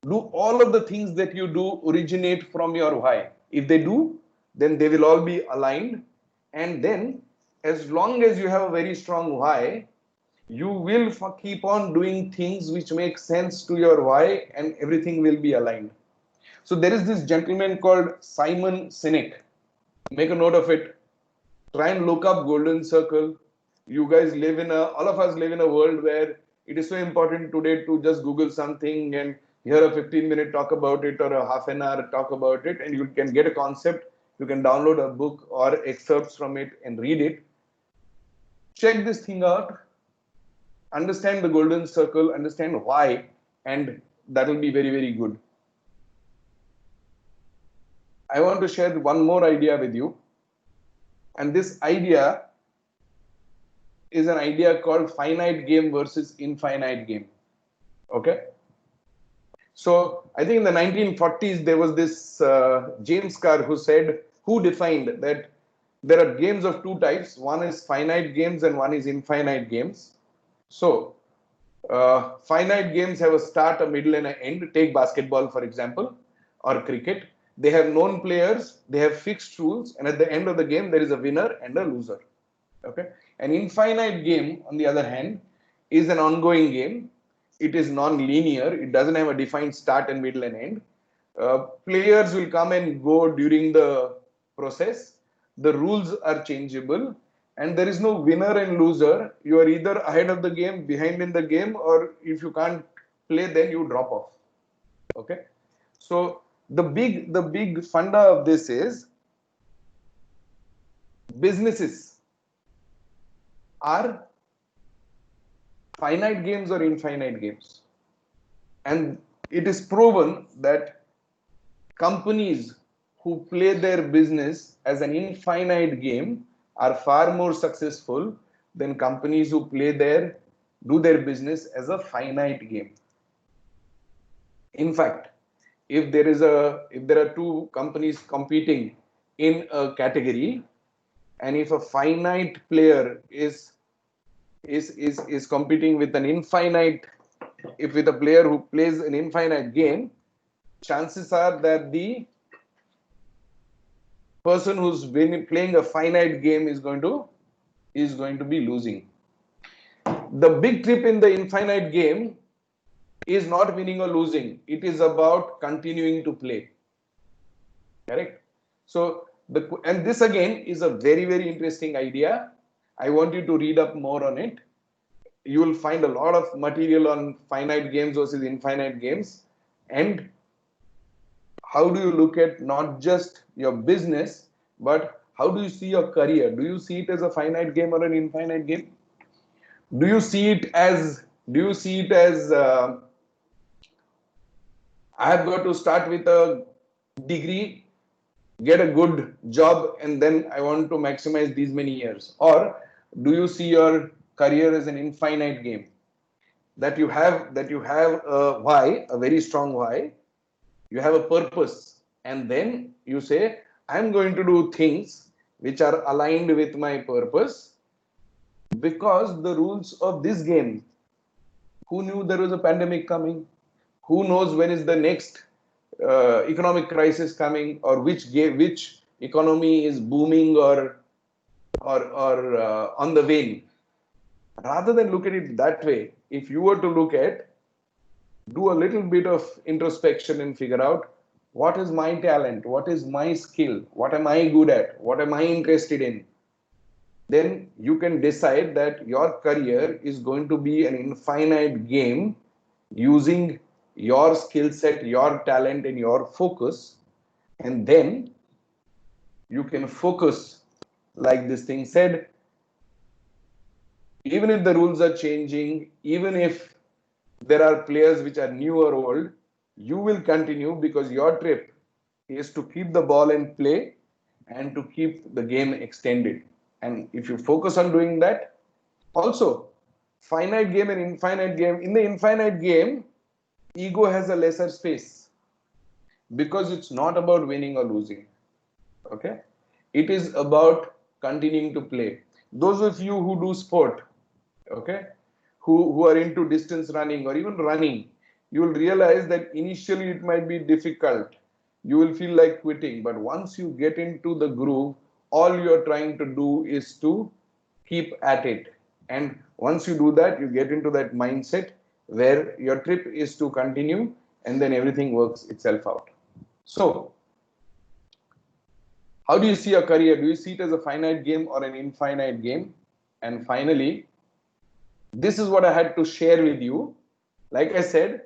Do all of the things that you do originate from your why? If they do, then they will all be aligned. And then, as long as you have a very strong why, you will keep on doing things which make sense to your why, and everything will be aligned. So, there is this gentleman called Simon Sinek. Make a note of it. Try and look up Golden Circle. You guys all of us live in a world where it is so important today to just Google something and hear a 15-minute talk about it or a half an hour talk about it, and you can get a concept. You can download a book or excerpts from it and read it. Check this thing out. Understand the Golden Circle, understand why, and that will be very, very good. I want to share one more idea with you. And this idea is an idea called finite game versus infinite game. Okay. So I think in the 1940s, there was this James Carr who defined that there are games of two types. One is finite games and one is infinite games. So finite games have a start, a middle, and an end. Take basketball, for example, or cricket. They have known players, they have fixed rules, and at the end of the game, there is a winner and a loser. Okay. An infinite game, on the other hand, is an ongoing game. it is non-linear. It doesn't have a defined start and middle and end. Players will come and go during the process. The rules are changeable, and there is no winner and loser. You are either ahead of the game, behind in the game, or if you can't play, then you drop off. Okay. So the big funda of this is businesses are finite games or infinite games. And it is proven that companies who play their business as an infinite game are far more successful than companies who do their business as a finite game. In fact, if there are two companies competing in a category, and if a finite player is competing with with a player who plays an infinite game, chances are that the person who's been playing a finite game is going to be losing. The big trip in the infinite game is not winning or losing. It is about continuing to play. Correct? So and this again is a very, very interesting idea. I want you to read up more on it. You will find a lot of material on finite games versus infinite games, and how do you look at not just your business, but how do you see your career? Do you see it as a finite game or an infinite game? Do you see it as I have got to start with a degree, get a good job, and then I want to maximize these many years? Or do you see your career as an infinite game, that you have a why, a very strong why, you have a purpose, and then you say, I'm going to do things which are aligned with my purpose, because the rules of this game, who knew there was a pandemic coming? Who knows when is the next economic crisis coming, or which economy is booming or on the wane? Rather than look at it that way, if you were to do a little bit of introspection and figure out, what is my talent, what is my skill, what am I good at, what am I interested in, then you can decide that your career is going to be an infinite game using your skill set, your talent, and your focus. And then you can focus, like this thing said, even if the rules are changing, even if there are players which are new or old, you will continue, because your trip is to keep the ball and play and to keep the game extended. And if you focus on doing that, also finite game and infinite game, in the infinite game, ego has a lesser space, because it's not about winning or losing. Okay, it is about continuing to play. Those of you who do sport, okay, who are into distance running or even running, you will realize that initially it might be difficult. You will feel like quitting, but once you get into the groove, all you're trying to do is to keep at it. And once you do that, you get into that mindset where your trip is to continue, and then everything works itself out. So, how do you see your career? Do you see it as a finite game or an infinite game? And finally, this is what I had to share with you. Like I said,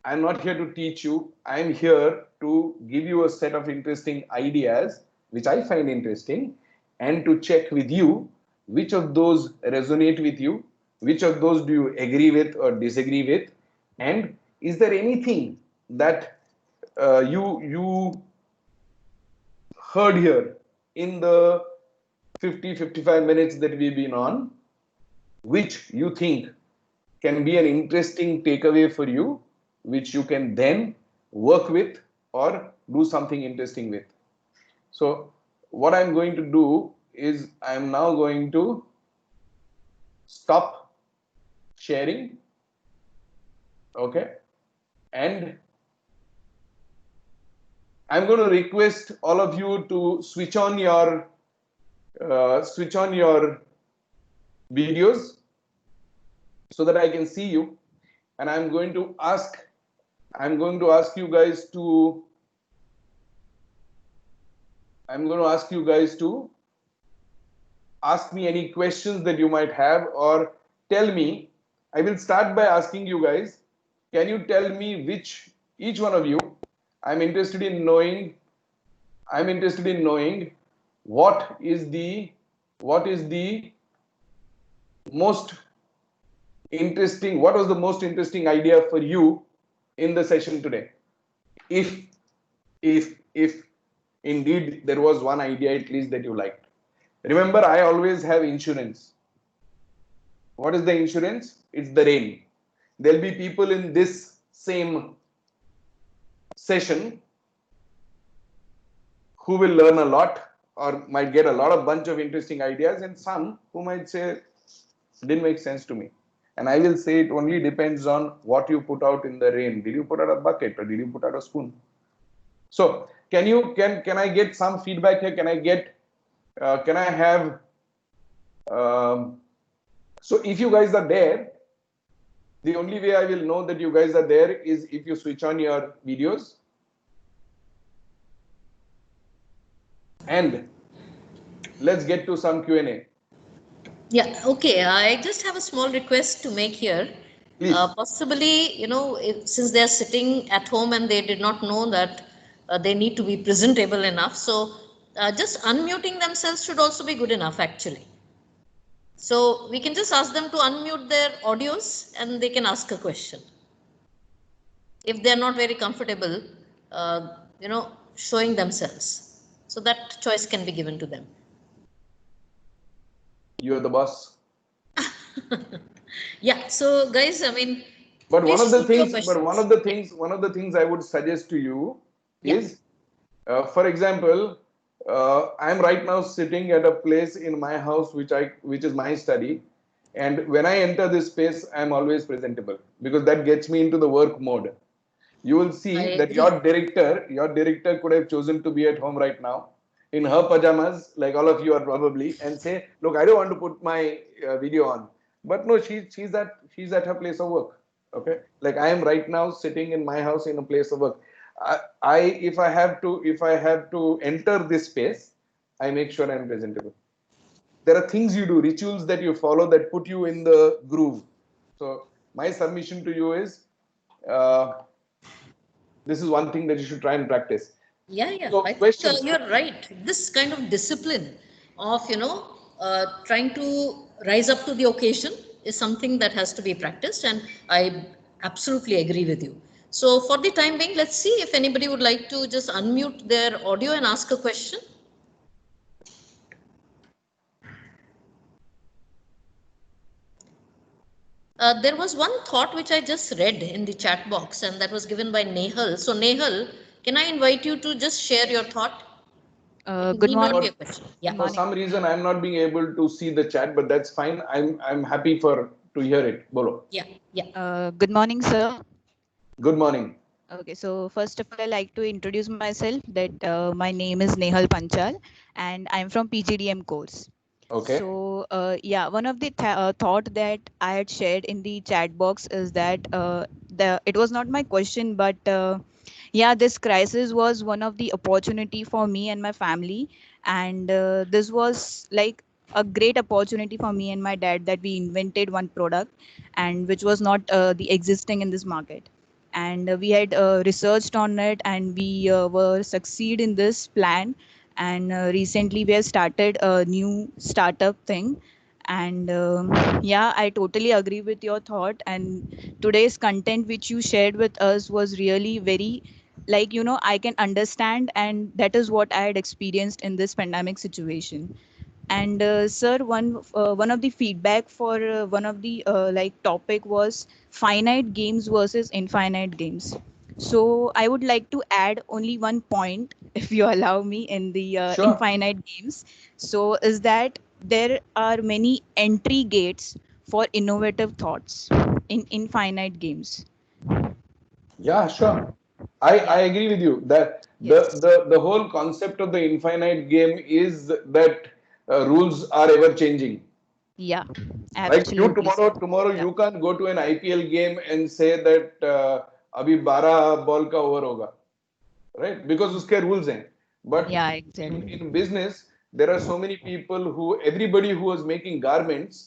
I'm not here to teach you. I'm here to give you a set of interesting ideas, which I find interesting, and to check with you which of those resonate with you, which of those do you agree with or disagree with, and is there anything that you heard here in the 50-55 minutes that we've been on, which you think can be an interesting takeaway for you, which you can then work with or do something interesting with. So what I'm going to do is I'm now going to stop sharing, okay, and I'm going to request all of you to switch on your videos so that I can see you. and I'm going to ask you guys to ask me any questions that you might have, or tell me. I will start by asking you guys, can you tell me each one of you, I'm interested in knowing what is the most what was the most interesting idea for you in the session today? If indeed there was one idea at least that you liked. Remember, I always have insurance. What is the insurance? It's the rain. There'll be people in this same session who will learn a lot or might get a bunch of interesting ideas, and some who might say, didn't make sense to me. And I will say it only depends on what you put out in the rain. Did you put out a bucket or did you put out a spoon? So can I get some feedback here? Can I have so if you guys are there, the only way I will know that you guys are there is if you switch on your videos. And let's get to some Q&A. Yeah, okay. I just have a small request to make here. Please. Possibly, since they're sitting at home and they did not know that they need to be presentable enough, so just unmuting themselves should also be good enough, actually. So we can just ask them to unmute their audios and they can ask a question. If they're not very comfortable, showing themselves. So that choice can be given to them. You're the boss. Yeah. So guys, I mean, but one of the things I would suggest to you is, for example, I'm right now sitting at a place in my house which is my study, and when I enter this space, I'm always presentable because that gets me into the work mode. You will see that your director could have chosen to be at home right now in her pajamas, like all of you are probably, and say, look, I don't want to put my video on. But no, she's at her place of work. Okay, like I am right now sitting in my house in a place of work. If I have to enter this space, I make sure I'm presentable. There are things you do, rituals that you follow that put you in the groove. So my submission to you is, this is one thing that you should try and practice. Yeah. So, I think you're right. This kind of discipline of, trying to rise up to the occasion is something that has to be practiced. And I absolutely agree with you. So for the time being, let's see if anybody would like to just unmute their audio and ask a question. There was one thought which I just read in the chat box, and that was given by Nehal. So Nehal, can I invite you to just share your thought? Good morning. Yeah. For some reason, I'm not being able to see the chat, but that's fine. I'm happy to hear it. Bolo. Yeah. Good morning, sir. Good morning. Okay, so first of all, I'd like to introduce myself. That my name is Nehal Panchal, and I'm from PGDM course. Okay. So one of the thought that I had shared in the chat box is that it was not my question, but this crisis was one of the opportunity for me and my family, and this was like a great opportunity for me and my dad that we invented one product, and which was not the existing in this market, and we had researched on it, and we were succeed in this plan, and recently we have started a new startup thing, and I totally agree with your thought, and today's content which you shared with us was really very, like, I can understand, and that is what I had experienced in this pandemic situation. And sir, one of the feedback for one of the topic was finite games versus infinite games. So I would like to add only one point, if you allow me, in the Sure. infinite games. So is that there are many entry gates for innovative thoughts in infinite games. Yeah, sure. I agree with you that the whole concept of the infinite game is that rules are ever changing. Yeah, Like you absolutely. tomorrow Yeah. you can't go to an IPL game and say that अभी 12 ball का over होगा, right? Because उसके rules हैं. But Yeah, exactly. in business there are so many people everybody who was making garments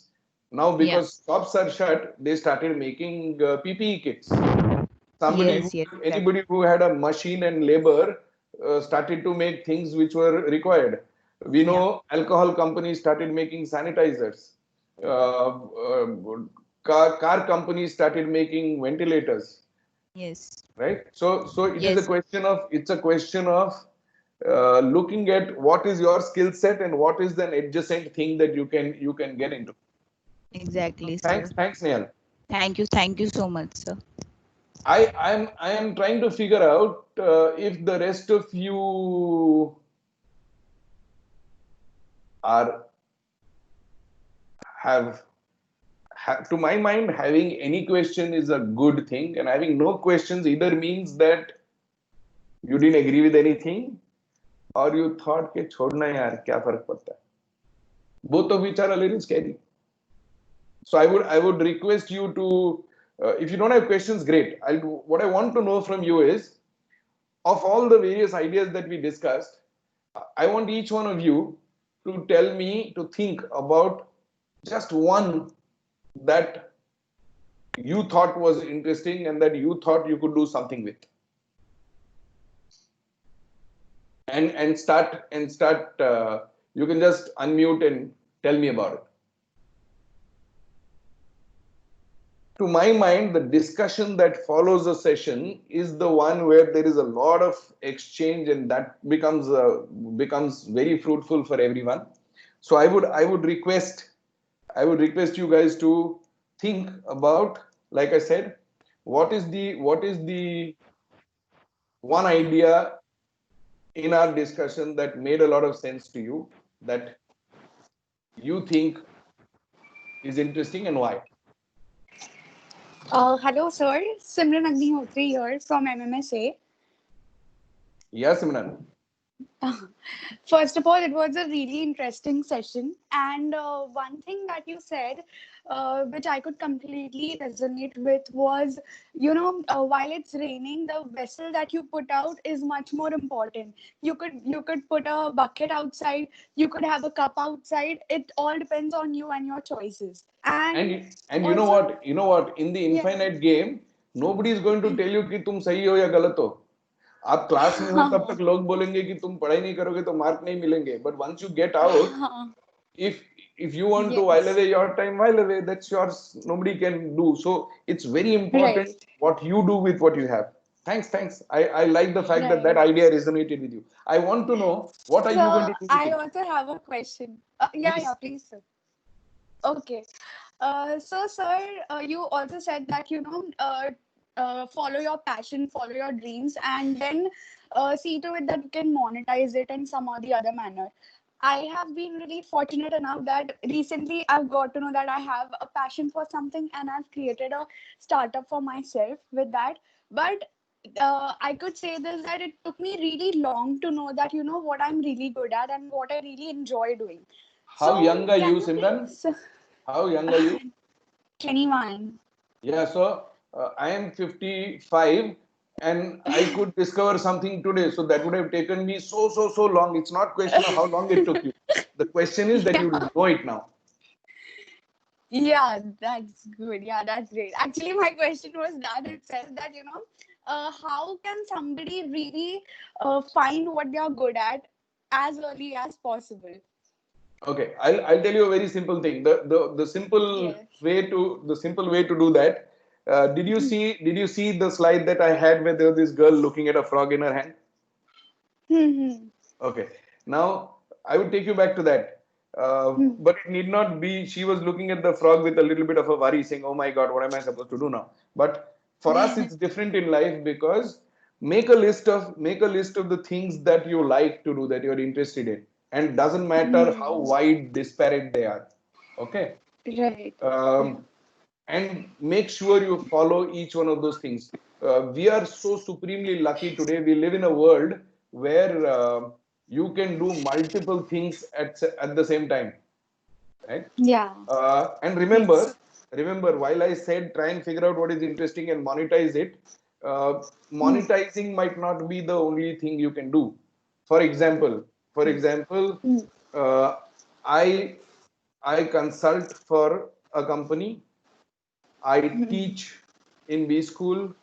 now, Yeah. because shops are shut, they started making PPE kits. Yes, yes, exactly. Anybody who had a machine and labor started to make things which were required. We Yeah. know alcohol companies started making sanitizers. Car companies started making ventilators, Yes. right? So it is a Yes, question of looking at what is your skill set and what is an adjacent thing that you can get into. exactly, sir. Thanks, Nehal. Thank you. Thank you so much, sir. I am trying to figure out if the rest of you are to my mind, having any question is a good thing, and having no questions either means that you didn't agree with anything or you thought कि छोड़ना यार क्या फर्क पड़ता है. Both of which are a little scary. So I would request you to, if you don't have questions, great. What I want to know from you is, of all the various ideas that we discussed, I want each one of you to tell me to think about just one that you thought was interesting and that you thought you could do something with. And start you can just unmute and tell me about it. To my mind, the discussion that follows a session is the one where there is a lot of exchange, and that becomes very fruitful for everyone. So I would request you guys to think about, like I said, what is the one idea in our discussion that made a lot of sense to you, that you think is interesting, and why? Hello, sir. Simran Agnihotri here from MMSA. Yes, Simran. First of all, it was a really interesting session. And one thing that you said, which I could completely resonate with, was, while it's raining, the vessel that you put out is much more important. You could put a bucket outside. You could have a cup outside. It all depends on you and your choices. And And you know also, what? You know what? In the yeah. infinite game, nobody is going to tell you कि तुम सही हो या गलत हो. आप class में हो तब तक लोग बोलेंगे कि तुम पढ़ाई नहीं करोगे तो मार्क नहीं मिलेंगे. But once you get out, if you want to while Yes. away your time, while away, that's yours. Nobody can do. So it's very important Right. what you do with what you have. Thanks. I like the fact that Right. idea resonated with you. I want to know, what are you going So to do with I it? also have a question. Please. Yeah, please, sir. Okay. So, sir, you also said that follow your passion, follow your dreams, and then see to it that you can monetize it in some or the other manner. I have been really fortunate enough that recently I've got to know that I have a passion for something, and I've created a startup for myself with that. But I could say this, that it took me really long to know that what I'm really good at and what I really enjoy doing. How So young are you, can you Simran? please How young are you? 21? Yeah, so I am 55 and I could discover something today. So that would have taken me so long. It's not question of how long it took you. The question is that you Yeah. know it now. Yeah, that's good. Yeah, that's great. Actually, my question was that itself, that how can somebody really find what they are good at as early as possible? Okay, I'll tell you a very simple thing. The Yes. simple way to do that. Did you see the slide that I had where there was this girl looking at a frog in her hand? Hmm. Okay. Now, I would take you back to that. But it need not be, she was looking at the frog with a little bit of a worry, saying, oh my God, what am I supposed to do now? But for us, it's different in life, because make a list of the things that you like to do, that you're interested in. And doesn't matter how wide disparate they are. Okay. Right. Yeah. Um, and make sure you follow each one of those things. We are so supremely lucky today. We live in a world where you can do multiple things at the same time. right? Yeah. And remember, while I said try and figure out what is interesting and monetize it, monetizing might not be the only thing you can do. For example, Mm. uh, I I consult for a company. I teach in B school.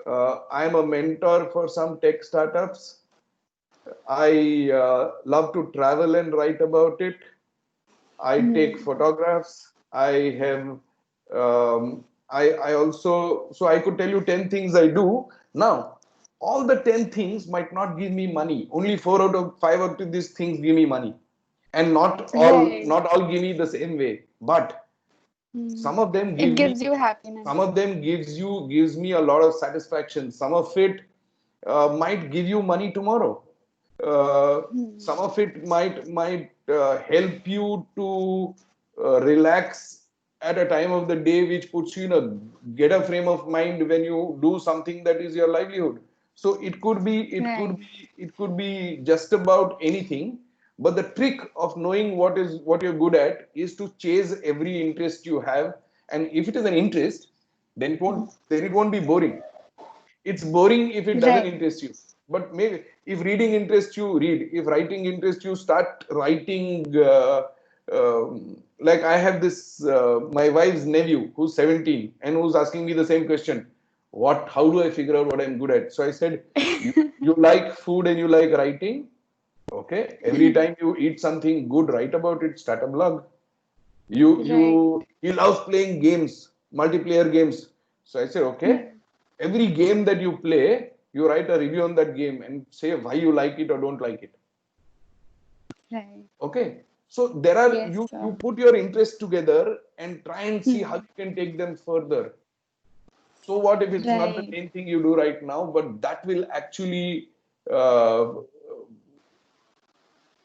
I am a mentor for some tech startups. I love to travel and write about it. I take Mm. photographs. I also, so I could tell you 10 things I do. Now, all the 10 things might not give me money. Only 4 out of 5 of these things give me money. And Right. not all give me the same way. But Mm. some of them It give me, gives you happiness. some of them gives me a lot of satisfaction. Some of it might give you money tomorrow. Mm. Some of it might help you to relax at a time of the day which puts you in a better frame of mind when you do something that is your livelihood. So Right. it could be just about anything. But the trick of knowing what you're good at is to chase every interest you have. And if it is an interest, then it won't be boring. It's boring if it doesn't Right. interest you. But maybe if reading interests you, read. If writing interests you, start writing. Like I have this my wife's nephew who's 17 and who's asking me the same question. How do I figure out what I'm good at? So I said, you like food and you like writing. Okay. Every time you eat something good, write about it, start a blog. Right. He loves playing games, multiplayer games. So I said, okay, every game that you play, you write a review on that game and say why you like it or don't like it. Right. Okay. So there are Yes, you sir. put your interests together and try and see how Hmm. you can take them further. So what if it's not the Right. main thing you do right now, but that will actually uh,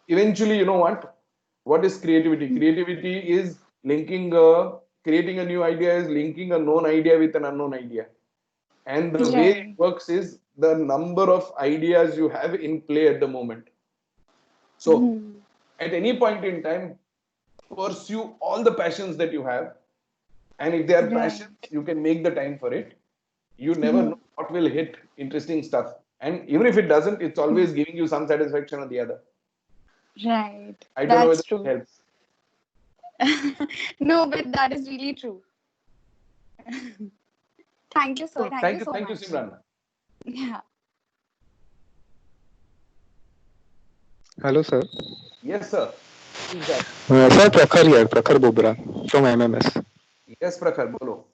eventually, you know what? What is creativity? Creativity is creating a new idea is linking a known idea with an unknown idea. And the way it Right. works is the number of ideas you have in play at the moment. So Hmm. at any point in time, pursue all the passions that you have. And if they are Right. passions, you can make the time for it. You never know what will hit interesting stuff. And even if it doesn't, it's always giving you some satisfaction or the other. Right. I don't know whether That's it true. helps. No, but that is really true. Thank you, sir. So Thank you so thank you, much. Simran. Yeah. Hello, sir. Yes, sir. Who's that? Sir, Prakhar here, Prakhar Bobra from MMS. Yes, Prakhar, bolo.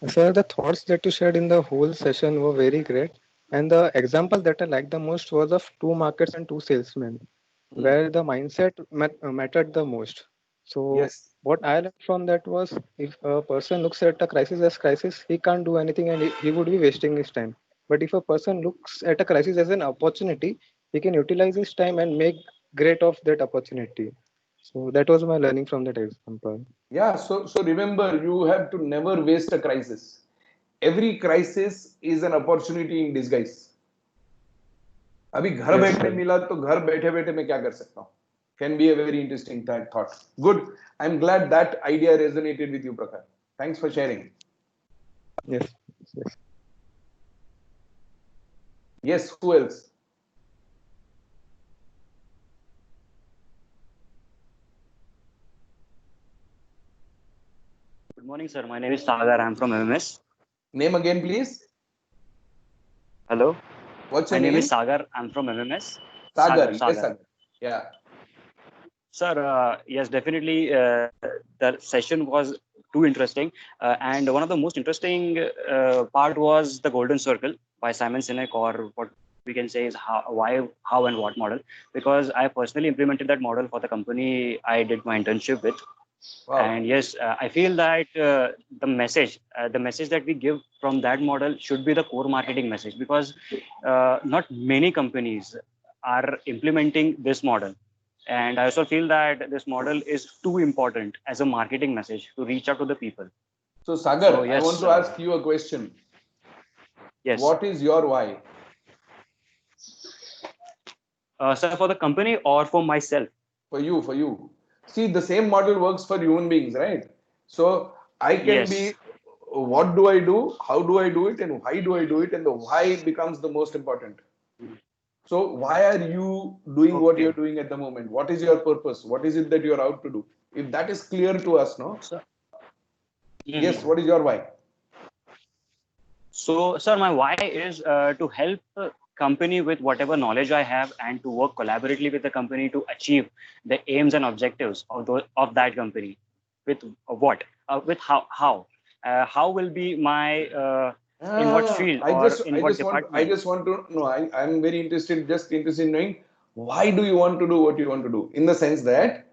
Sir, the thoughts that you shared in the whole session were very great. And the example that I liked the most was of two markets and two salesmen, Hmm. where the mindset mattered the most. So, Yes. what I learned from that was if a person looks at a crisis as crisis, he can't do anything and he would be wasting his time. But if a person looks at a crisis as an opportunity, he can utilize his time and make great of that opportunity. So, that was my learning from that example. Yeah, so remember, you have to never waste a crisis. Every crisis is an opportunity in disguise. अभी घर Yes, बैठने sir. मिला तो घर बैठे बैठे मैं क्या कर सकता हूँ? Can be a very interesting thought. Good. I'm glad that idea resonated with you, Prakhar. Thanks for sharing. Yes, yes. Yes, who else? Good morning, sir. My name is Sagar. I'm from MMS. Name again, please. Hello. What's My your name is name? Sagar. I'm from MMS. Sagar. Sagar. Yes, Sagar. Sagar. Yeah. Sir, yes, definitely. The session was too interesting, and one of the most interesting part was the Golden Circle by Simon Sinek, or what we can say is how, and what model. Because I personally implemented that model for the company I did my internship with. Wow. And yes, I feel that the message that we give from that model should be the core marketing message, because not many companies are implementing this model. And I also feel that this model is too important as a marketing message to reach out to the people. So, So Sagar, I want yes, to ask you a question. yes, What is your why? sir, for the company or for myself? For you. See, the same model works for human beings, right? So I can Yes. be, what do I do? How do I do it? And why do I do it? And the why becomes the most important. So why are you doing what Okay. you're doing at the moment? What is your purpose? What is it that you're out to do? If that is clear to us, no? So, Yes, mhm. what is your why? So, sir, my why is to help the company with whatever knowledge I have and to work collaboratively with the company to achieve the aims and objectives of that company. With what? With how will be my in what field or in what I department? just want to know. I'm very just interested in knowing why do you want to do what you want to do? In the sense that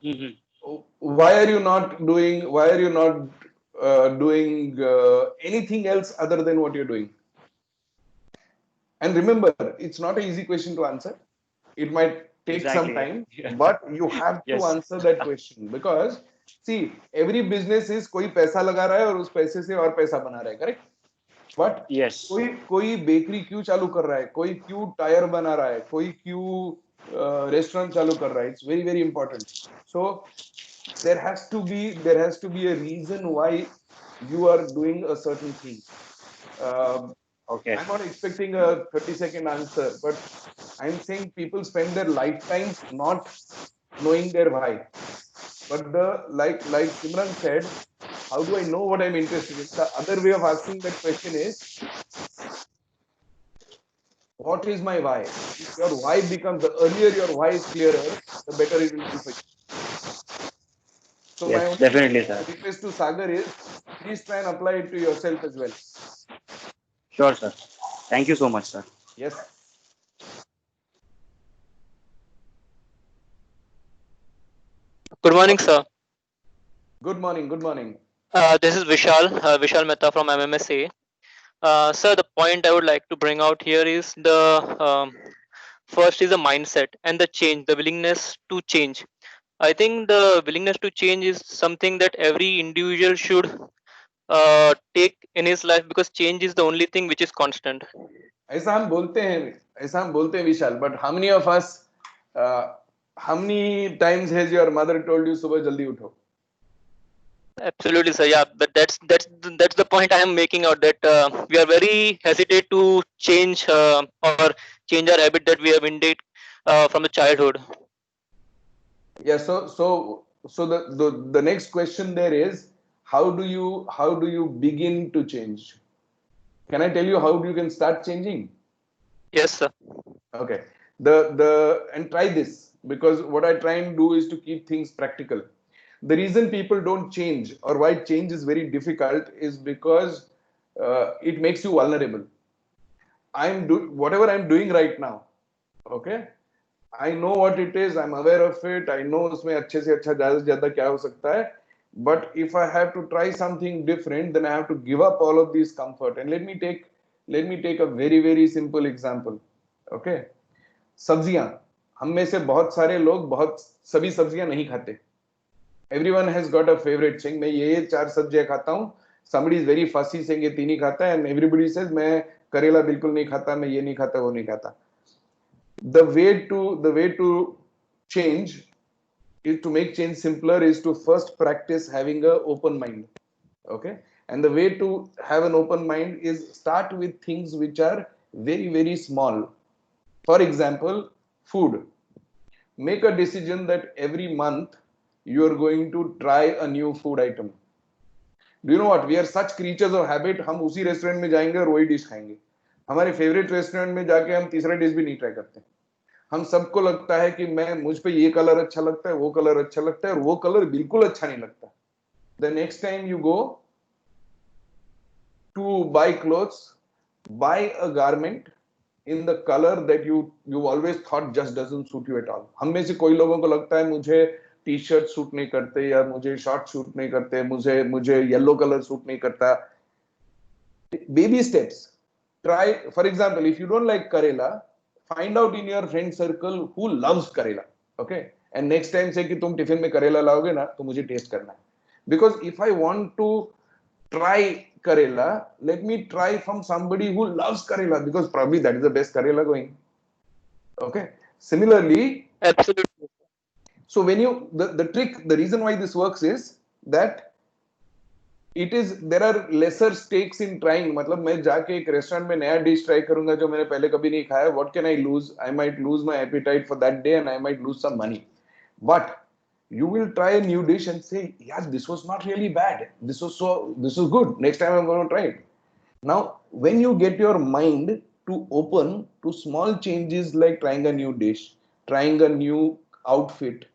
Mhm. why are you not doing anything else other than what you're doing? And remember, it's not an easy question to answer. It might take some Exactly. time, but you have to Yes. answer that question because see, every business is कोई पैसा लगा रहा है और उस पैसे से और पैसा बना रहा है, correct? But Yes. कोई बेकरी क्यों चालू कर रहा है, कोई क्यों टायर बना रहा है, कोई क्यों रेस्टोरेंट चालू कर रहा है? It's very very important. So there has to be a reason why you are doing a certain thing. Um Okay. I'm not expecting a 30-second answer, but I'm saying people spend their lifetimes not knowing their why. But like Simran said, how do I know what I'm interested in? The other way of asking that question is, what is my why? If your why becomes the earlier your why is clearer, the better it will be for you. So my Yes, only definitely, sir. request to Sagar is, please try and apply it to yourself as well. Sure, sir. Thank you so much, sir. Yes. Good morning, sir. Good morning. Good morning. This is Vishal Mehta from MMSA. Sir, the point I would like to bring out here is the first is the mindset and the change, the willingness to change. I think the willingness to change is something that every individual should take in his life because change is the only thing which is constant. ऐसा हम बोलते हैं विशाल, but how many of us, how many times has your mother told you सुबह जल्दी उठो? Absolutely, sir. Yeah, but that's the point I am making out that we are very hesitate to change or change our habit that we have indeed from the childhood. Yeah, so the next question there is, how do you begin to change? Can I tell you how you can start changing? Yes, sir. Okay. And try this, because what I try and do is to keep things practical. The reason people don't change or why change is very difficult is because it makes you vulnerable. Whatever I'm doing right now. Okay. I know what it is. I'm aware of it. I know उसमें अच्छे से अच्छा ज़्यादा से ज़्यादा क्या हो सकता है. But if I have to try something different, then I have to give up all of these comfort. And let me take a very very simple example. Okay. सब्जियां, हम में से बहुत सारे लोग सभी सब्जियां नहीं खाते. Everyone has got a favorite saying, मैं ये 4 सब्जियां खाता हूँ. Somebody is very fussy saying ये 3 ही खाता है, and everybody says मैं करेला बिल्कुल नहीं खाता, मैं ये नहीं खाता, वो नहीं खाता. The way to change is to make change simpler is to first practice having a open mind. Okay. And the way to have an open mind is start with things which are very very small. For example, food. Make a decision that every month you are going to try a new food item. Do you know what? We are such creatures of habit. हम उसी restaurant में जाएंगे और वही dish खाएंगे. हमारे favourite restaurant में जाके हम तीसरा डिश भी नहीं ट्राई करते. हम सबको लगता है कि मुझ पे ये कलर अच्छा लगता है, वो कलर अच्छा लगता है, और वो कलर बिल्कुल अच्छा नहीं लगता. The next time you go to buy clothes, buy a garment in the color that you always thought just doesn't suit you at all. हम में से कोई लोगों को लगता है मुझे टी शर्ट सूट नहीं करते, या मुझे शॉर्ट सूट नहीं करते, मुझे येलो कलर सूट नहीं करता. Baby steps. Try, for example, if you don't like Karela, find out in your friend circle who loves Karela. Okay. And next time say कि तुम टिफिन में करेला लाओगे ना, तो मुझे टेस्ट करना है. Because if I want to try Karela, let me try from somebody who loves Karela, because probably that is the best Karela going. Okay. Similarly, Absolutely. So when you, the trick, the reason why this works is that there are lesser stakes in trying. मतलब मैं जाके एक restaurant में नया dish try करूंगा जो मैंने पहले कभी नहीं खाया. What can I lose? I might lose my appetite for that day and I might lose some money. But you will try a new dish and say, yeah, this was not really bad. This was good. Next time I'm going to try it. Now, when you get your mind to open to small changes like trying a new dish, trying a new outfit,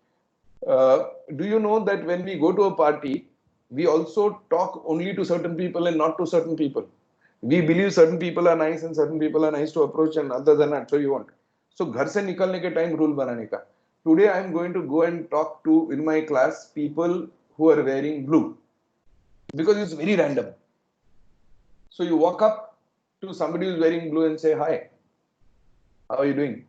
do you know that when we go to a party, we also talk only to certain people and not to certain people? We believe certain people are nice and certain people are nice to approach and others are not. So you want. So घर से निकलने के time rule बनाने का. Today I am going to go and talk to in my class people who are wearing blue because it's very random. So you walk up to somebody who's wearing blue and say hi. How are you doing?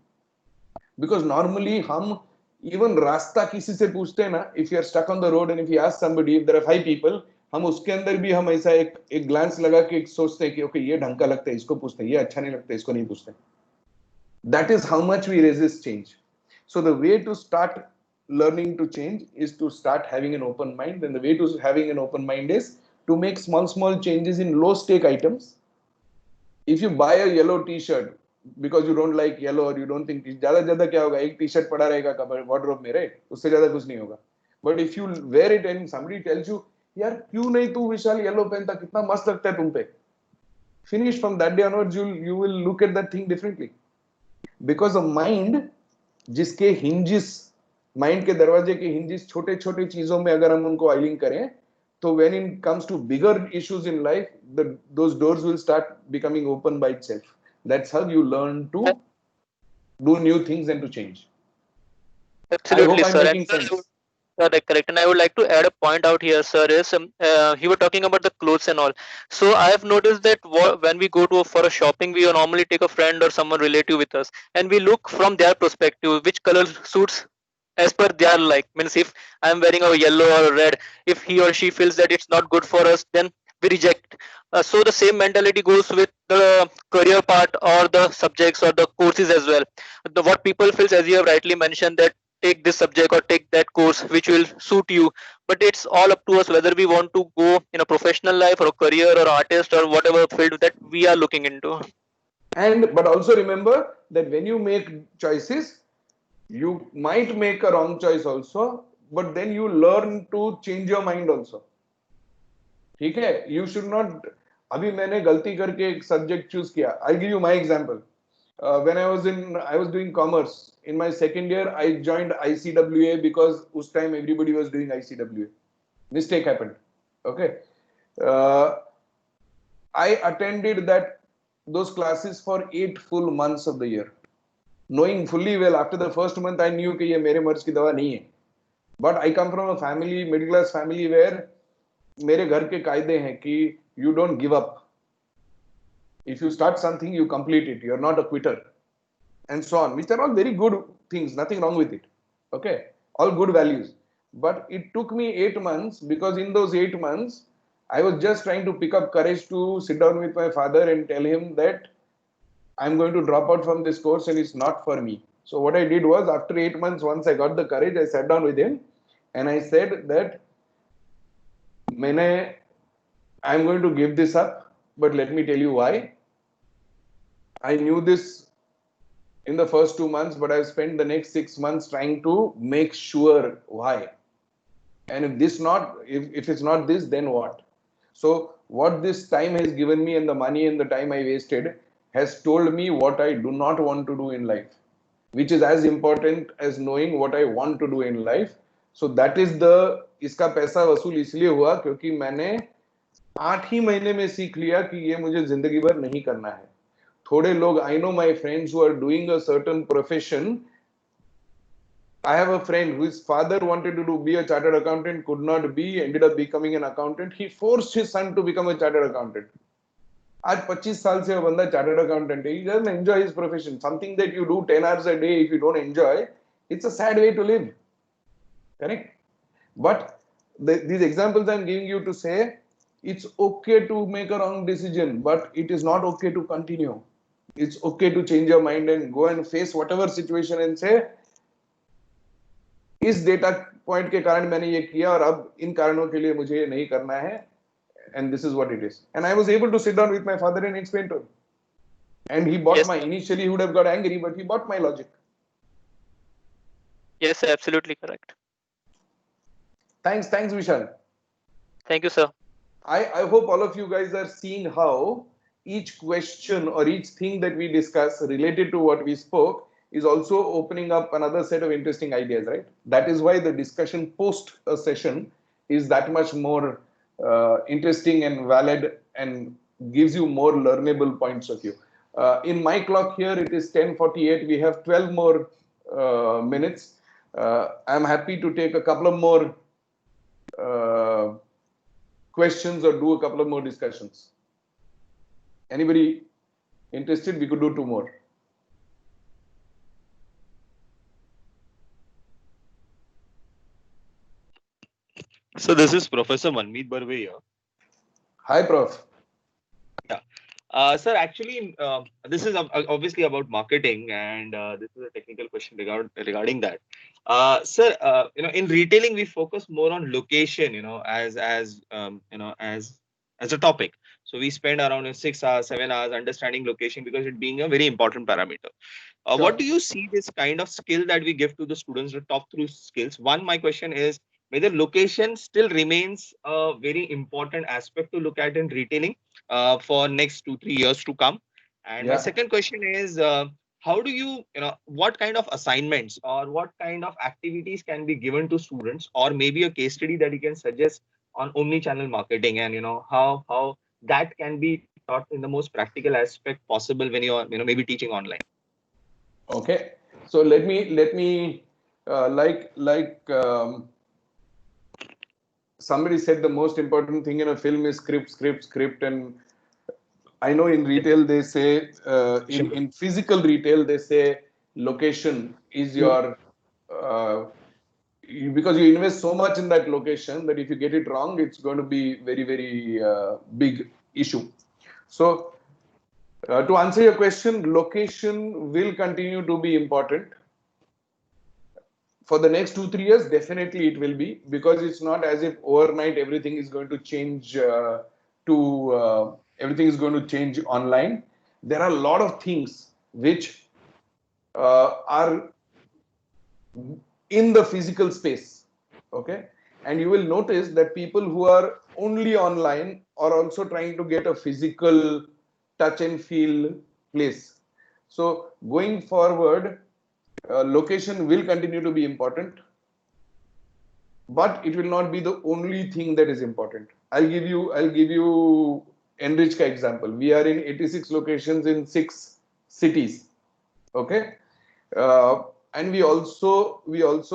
Because normally हम even रास्ता किसी से पूछते हैं ना, if you are stuck on the road and if you ask somebody, if there are 5 people, हम उसके अंदर भी हम ऐसा एक glance लगा के सोचते हैं कि okay ये ढंग का लगता है इसको पूछते हैं, ये अच्छा नहीं लगता है इसको नहीं पूछते. That is how much we resist change. So the way to start learning to change is to start having an open mind, and the way to having an open mind is to make small changes in low stake items. If you buy a yellow t-shirt because you don't like yellow or you don't think ज़्यादा क्या होगा, एक t-shirt पड़ा रहेगा कपड़े wardrobe में, right? उससे ज़्यादा कुछ नहीं होगा. But if you wear it and somebody tells you, यार क्यों नहीं तू विशाल yellow पहनता, कितना मस्त लगता है तुम पे. Finish from that day onwards, you will look at that thing differently. Because a mind जिसके hinges, mind के दरवाजे के hinges छोटे चीजों में अगर हम उनको oiling करें, तो when it comes to bigger issues in life, those doors will start becoming open by itself. That's how you learn to do new things and to change. Absolutely, I hope sir. I'm making sense. Correct. And I would like to add a point out here, sir, is you were talking about the clothes and all. So I have noticed that when we go to for a shopping, we normally take a friend or someone relative with us, and we look from their perspective, which color suits as per their like. Means if I'm wearing a yellow or a red, if he or she feels that it's not good for us, then we reject. So the same mentality goes with the career part or the subjects or the courses as well. What people feels, as you have rightly mentioned, that take this subject or take that course which will suit you, but it's all up to us whether we want to go in a professional life or a career or artist or whatever field that we are looking into. But also remember that when you make choices, you might make a wrong choice also, but then you learn to change your mind also. ठीक है? You should not. अभी मैंने गलती करके एक subject choose किया. I'll give you my example. When I was doing commerce. In my second year, I joined ICWA because उस time everybody was doing ICWA. Mistake happened. Okay. I attended those classes for 8 full months of the year. Knowing fully well after the first month, I knew कि ये मेरे मर्ज की दवा नहीं है. But I come from a family, middle class family where मेरे घर के कायदे हैं कि you don't give up. If you start something, you complete it. You're not a quitter. And so on, which are all very good things, nothing wrong with it. Okay, all good values. But it took me 8 months because in those 8 months, I was just trying to pick up courage to sit down with my father and tell him that I'm going to drop out from this course and it's not for me. So what I did was after 8 months, once I got the courage, I sat down with him and I said that I'm going to give this up, but let me tell you why. I knew this in the first 2 months, but I've spent the next 6 months trying to make sure why. And if it's not this, then what? So what this time has given me and the money and the time I wasted has told me what I do not want to do in life, which is as important as knowing what I want to do in life. So that is इसका पैसा वसूल इसलिए हुआ क्योंकि मैंने 8 ही महीने में सीख लिया कि ये मुझे जिंदगी भर नहीं करना है. थोड़े लोग, I know my friends who are doing a certain profession. I have a friend whose father wanted to be a chartered accountant, could not be, ended up becoming an accountant. He forced his son to become a chartered accountant. आज 25 साल से वो बंदा chartered accountant है. He doesn't enjoy his profession. Something that you do 10 hours a day, if you don't enjoy, it's a sad way to live. Correct? But these examples I'm giving you to say, it's okay to make a wrong decision, but it is not okay to continue. It's okay to change your mind and go and face whatever situation and say, इस data point के कारण मैंने ये किया और अब इन कारणों के लिए मुझे ये नहीं करना है, and this is what it is. And I was able to sit down with my father and explain to him. And he bought Yes, my, sir. initially he would have got angry, but he bought my logic. Yes, sir, absolutely correct. Thanks, Vishal. Thank you, sir. I hope all of you guys are seeing how each question or each thing that we discuss related to what we spoke is also opening up another set of interesting ideas, right? That is why the discussion post a session is that much more interesting and valid and gives you more learnable points of view. In my clock here, it is 10:48. We have 12 more minutes. I'm happy to take a couple of more questions or do a couple of more discussions. Anybody interested? We could do 2 more. So this is Professor Manmeet Barve here. Hi, Prof. Sir, actually, this is obviously about marketing, and this is a technical question regarding that. Sir, in retailing, we focus more on location, as a topic. So we spend around 6 hours, 7 hours understanding location because it being a very important parameter. Sure. What do you see this kind of skill that we give to the students, the top 3 skills? One, my question is whether location still remains a very important aspect to look at in retailing for next 2-3 years to come. And my Yeah. second question is, how do what kind of assignments or what kind of activities can be given to students, or maybe a case study that you can suggest on omni-channel marketing, and how that can be taught in the most practical aspect possible when you are maybe teaching online. Okay. So let me somebody said the most important thing in a film is script, and I know in retail they say in physical retail they say location is your because you invest so much in that location that if you get it wrong, it's going to be very big issue. So to answer your question, location will continue to be important for the next 2-3 years. Definitely it will be, because it's not as if overnight everything is going to change everything is going to change online. There are a lot of things which are in the physical space. Okay. And you will notice that people who are only online are also trying to get a physical touch and feel place. So going forward, location will continue to be important, but it will not be the only thing that is important. I'll give you Enrichka example. We are in 86 locations in 6 cities. Okay. And we also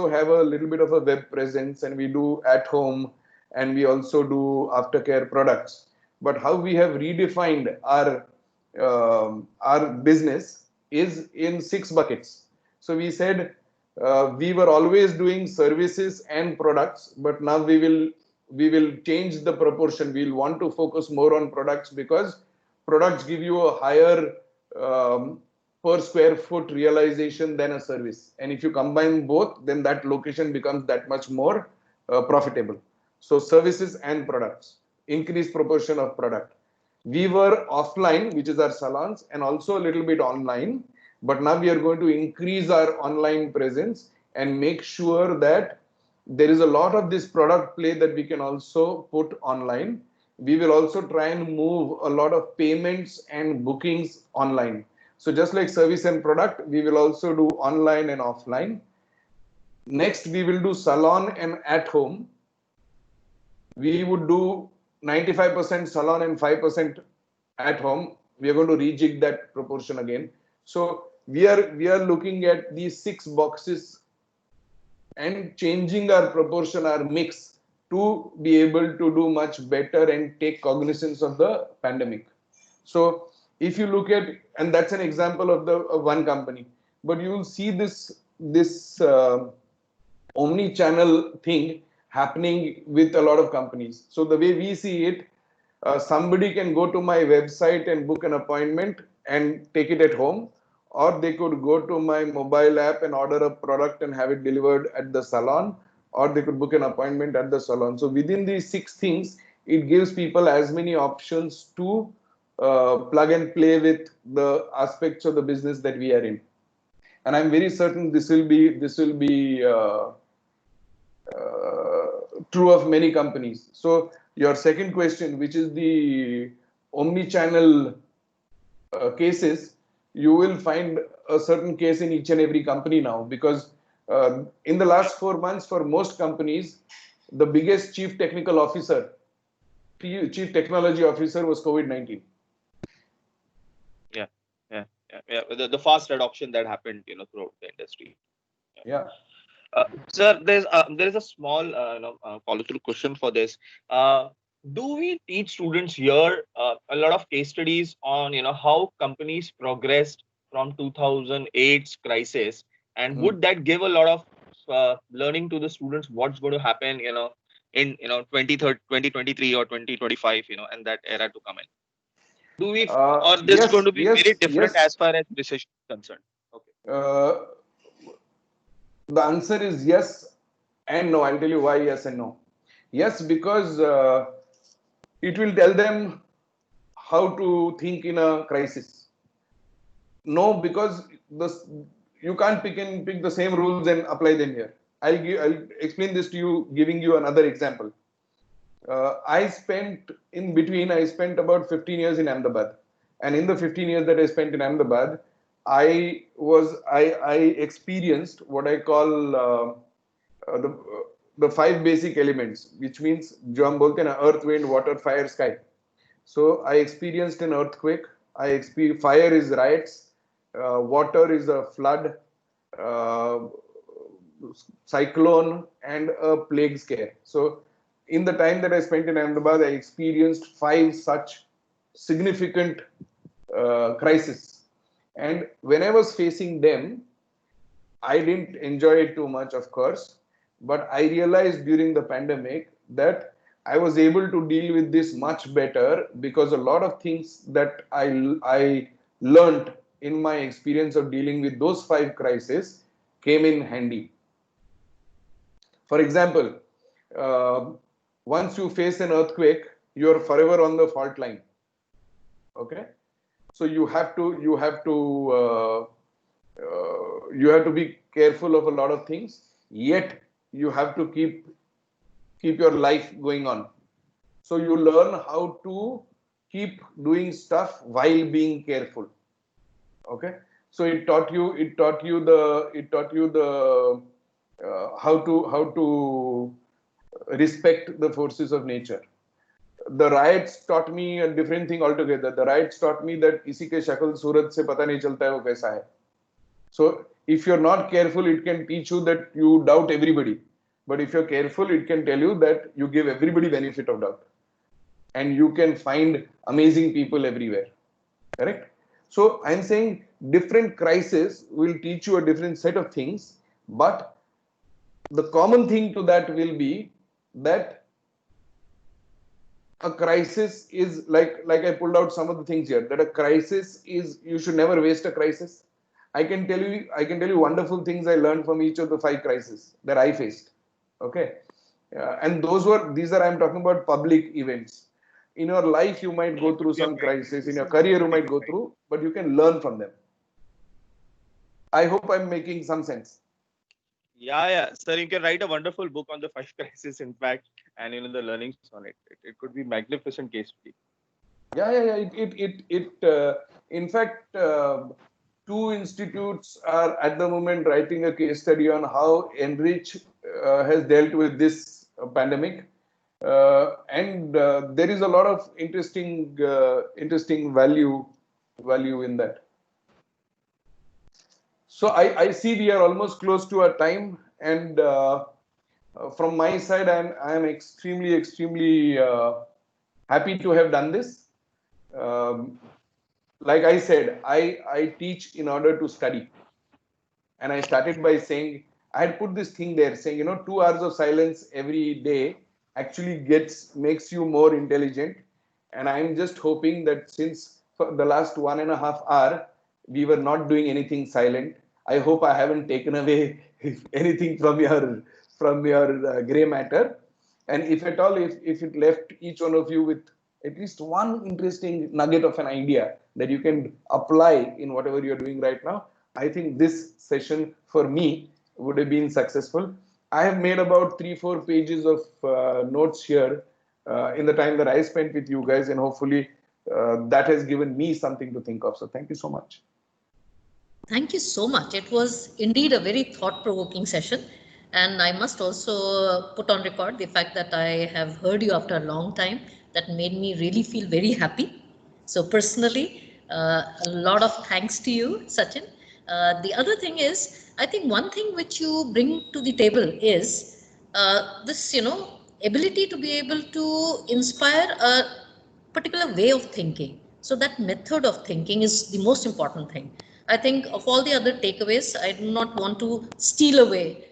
have a little bit of a web presence, and we do at home, and we also do aftercare products. But how we have redefined our business is in 6 buckets. So we said we were always doing services and products, but now we will change the proportion. We'll want to focus more on products, because products give you a higher per square foot realization than a service. And if you combine both, then that location becomes that much more profitable. So services and products, increased proportion of product. We were offline, which is our salons, and also a little bit online. But now we are going to increase our online presence and make sure that there is a lot of this product play that we can also put online. We will also try and move a lot of payments and bookings online. So just like service and product, we will also do online and offline. Next, we will do salon and at home. We would do 95% salon and 5% at home. We are going to rejig that proportion again. So we are looking at these 6 boxes and changing our proportion, our mix, to be able to do much better and take cognizance of the pandemic. So if you look at, and that's an example of one company, but you will see this omni-channel thing happening with a lot of companies. So the way we see it, somebody can go to my website and book an appointment and take it at home, or they could go to my mobile app and order a product and have it delivered at the salon, or they could book an appointment at the salon. So within these 6 things, it gives people as many options to plug and play with the aspects of the business that we are in. And I'm very certain this will be true of many companies. So your second question, which is the omni-channel cases, you will find a certain case in each and every company now, because in the last 4 months, for most companies, the biggest chief technical officer, chief technology officer was COVID-19. Yeah. The fast adoption that happened, throughout the industry. Yeah. Sir, there is a small follow-through question for this. Do we teach students here a lot of case studies on how companies progressed from 2008's crisis, and would that give a lot of learning to the students what's going to happen in 2023 or 2025 and that era to come in? Do we or this is going to be very different as far as recession is concerned? Okay. The answer is yes and no. I'll tell you why yes and no. Yes, because it will tell them how to think in a crisis. No, because you can't pick the same rules and apply them here. I'll explain this to you, giving you another example. I spent about 15 years in Ahmedabad, and in the 15 years that I spent in Ahmedabad, I experienced what I call the 5 basic elements, which means जो हम बोलते हैं ना, earth, wind, water, fire, sky. So I experienced an earthquake. Fire is riots, water is a flood, cyclone, and a plague scare. So in the time that I spent in Ahmedabad, I experienced 5 such significant crises. And when I was facing them, I didn't enjoy it too much, of course, but I realized during the pandemic that I was able to deal with this much better, because a lot of things that I learned in my experience of dealing with those 5 crises came in handy. For example, once you face an earthquake, you're forever on the fault line. Okay, so you have to be careful of a lot of things. Yet you have to keep your life going on. So you learn how to keep doing stuff while being careful. Okay, so it taught you the how to respect the forces of nature. The riots taught me a different thing altogether. The riots taught me that किसी के शक्ल सूरत से पता नहीं चलता है वो कैसा है. So if you're not careful, it can teach you that you doubt everybody. But if you're careful, it can tell you that you give everybody benefit of doubt. And you can find amazing people everywhere. Correct? So I'm saying different crises will teach you a different set of things. But the common thing to that will be that a crisis is like I pulled out some of the things here, that a crisis is, you should never waste a crisis. I can tell you wonderful things I learned from each of the 5 crises that I faced. Okay, and I'm talking about public events. In your life, you might go through some crisis. In your career, you might go through, but you can learn from them. I hope I'm making some sense. Yeah. Sir, you can write a wonderful book on the 5 crises, in fact, and the learnings on it. It could be magnificent case study. Yeah. In fact, 2 institutes are at the moment writing a case study on how Enrich has dealt with this pandemic, and there is a lot of interesting value in that. So I see we are almost close to our time, and from my side, I am extremely happy to have done this. Like I said, I teach in order to study. And I started by saying, I had put this thing there saying, 2 hours of silence every day actually makes you more intelligent. And I'm just hoping that since for the last 1.5 hours, we were not doing anything silent. I hope I haven't taken away anything from your gray matter. And if at all, if it left each one of you with at least one interesting nugget of an idea that you can apply in whatever you're doing right now, I think this session for me would have been successful. I have made about 3-4 pages of notes here in the time that I spent with you guys, and hopefully that has given me something to think of. So thank you so much. Thank you so much. It was indeed a very thought-provoking session. And I must also put on record the fact that I have heard you after a long time. That made me really feel very happy. So personally, a lot of thanks to you, Sachin. The other thing is, I think one thing which you bring to the table is this, ability to be able to inspire a particular way of thinking. So that method of thinking is the most important thing. I think of all the other takeaways, I do not want to steal away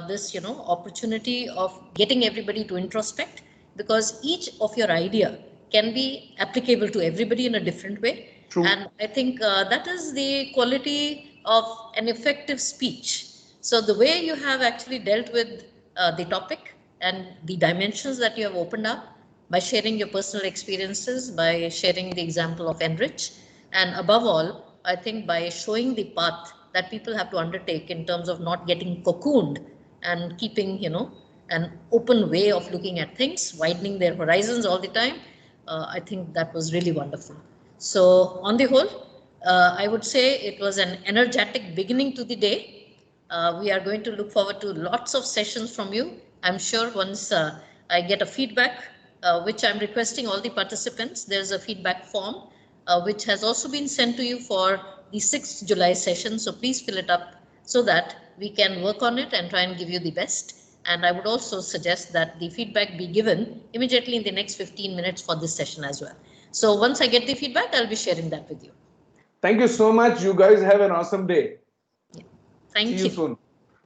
this, opportunity of getting everybody to introspect, because each of your idea can be applicable to everybody in a different way. True. And I think that is the quality of an effective speech. So the way you have actually dealt with the topic and the dimensions that you have opened up by sharing your personal experiences, by sharing the example of Enrich, and above all, I think by showing the path that people have to undertake in terms of not getting cocooned and keeping, an open way of looking at things, widening their horizons all the time. I think that was really wonderful. So on the whole, I would say it was an energetic beginning to the day. We are going to look forward to lots of sessions from you. I'm sure once I get a feedback, which I'm requesting all the participants, there's a feedback form which has also been sent to you for the 6th July session. So please fill it up so that we can work on it and try and give you the best. And I would also suggest that the feedback be given immediately in the next 15 minutes for this session as well. So once I get the feedback, I'll be sharing that with you. Thank you so much. You guys have an awesome day. Yeah. Thank you. See you soon.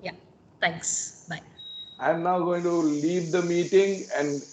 Yeah. Thanks. Bye. I'm now going to leave the meeting and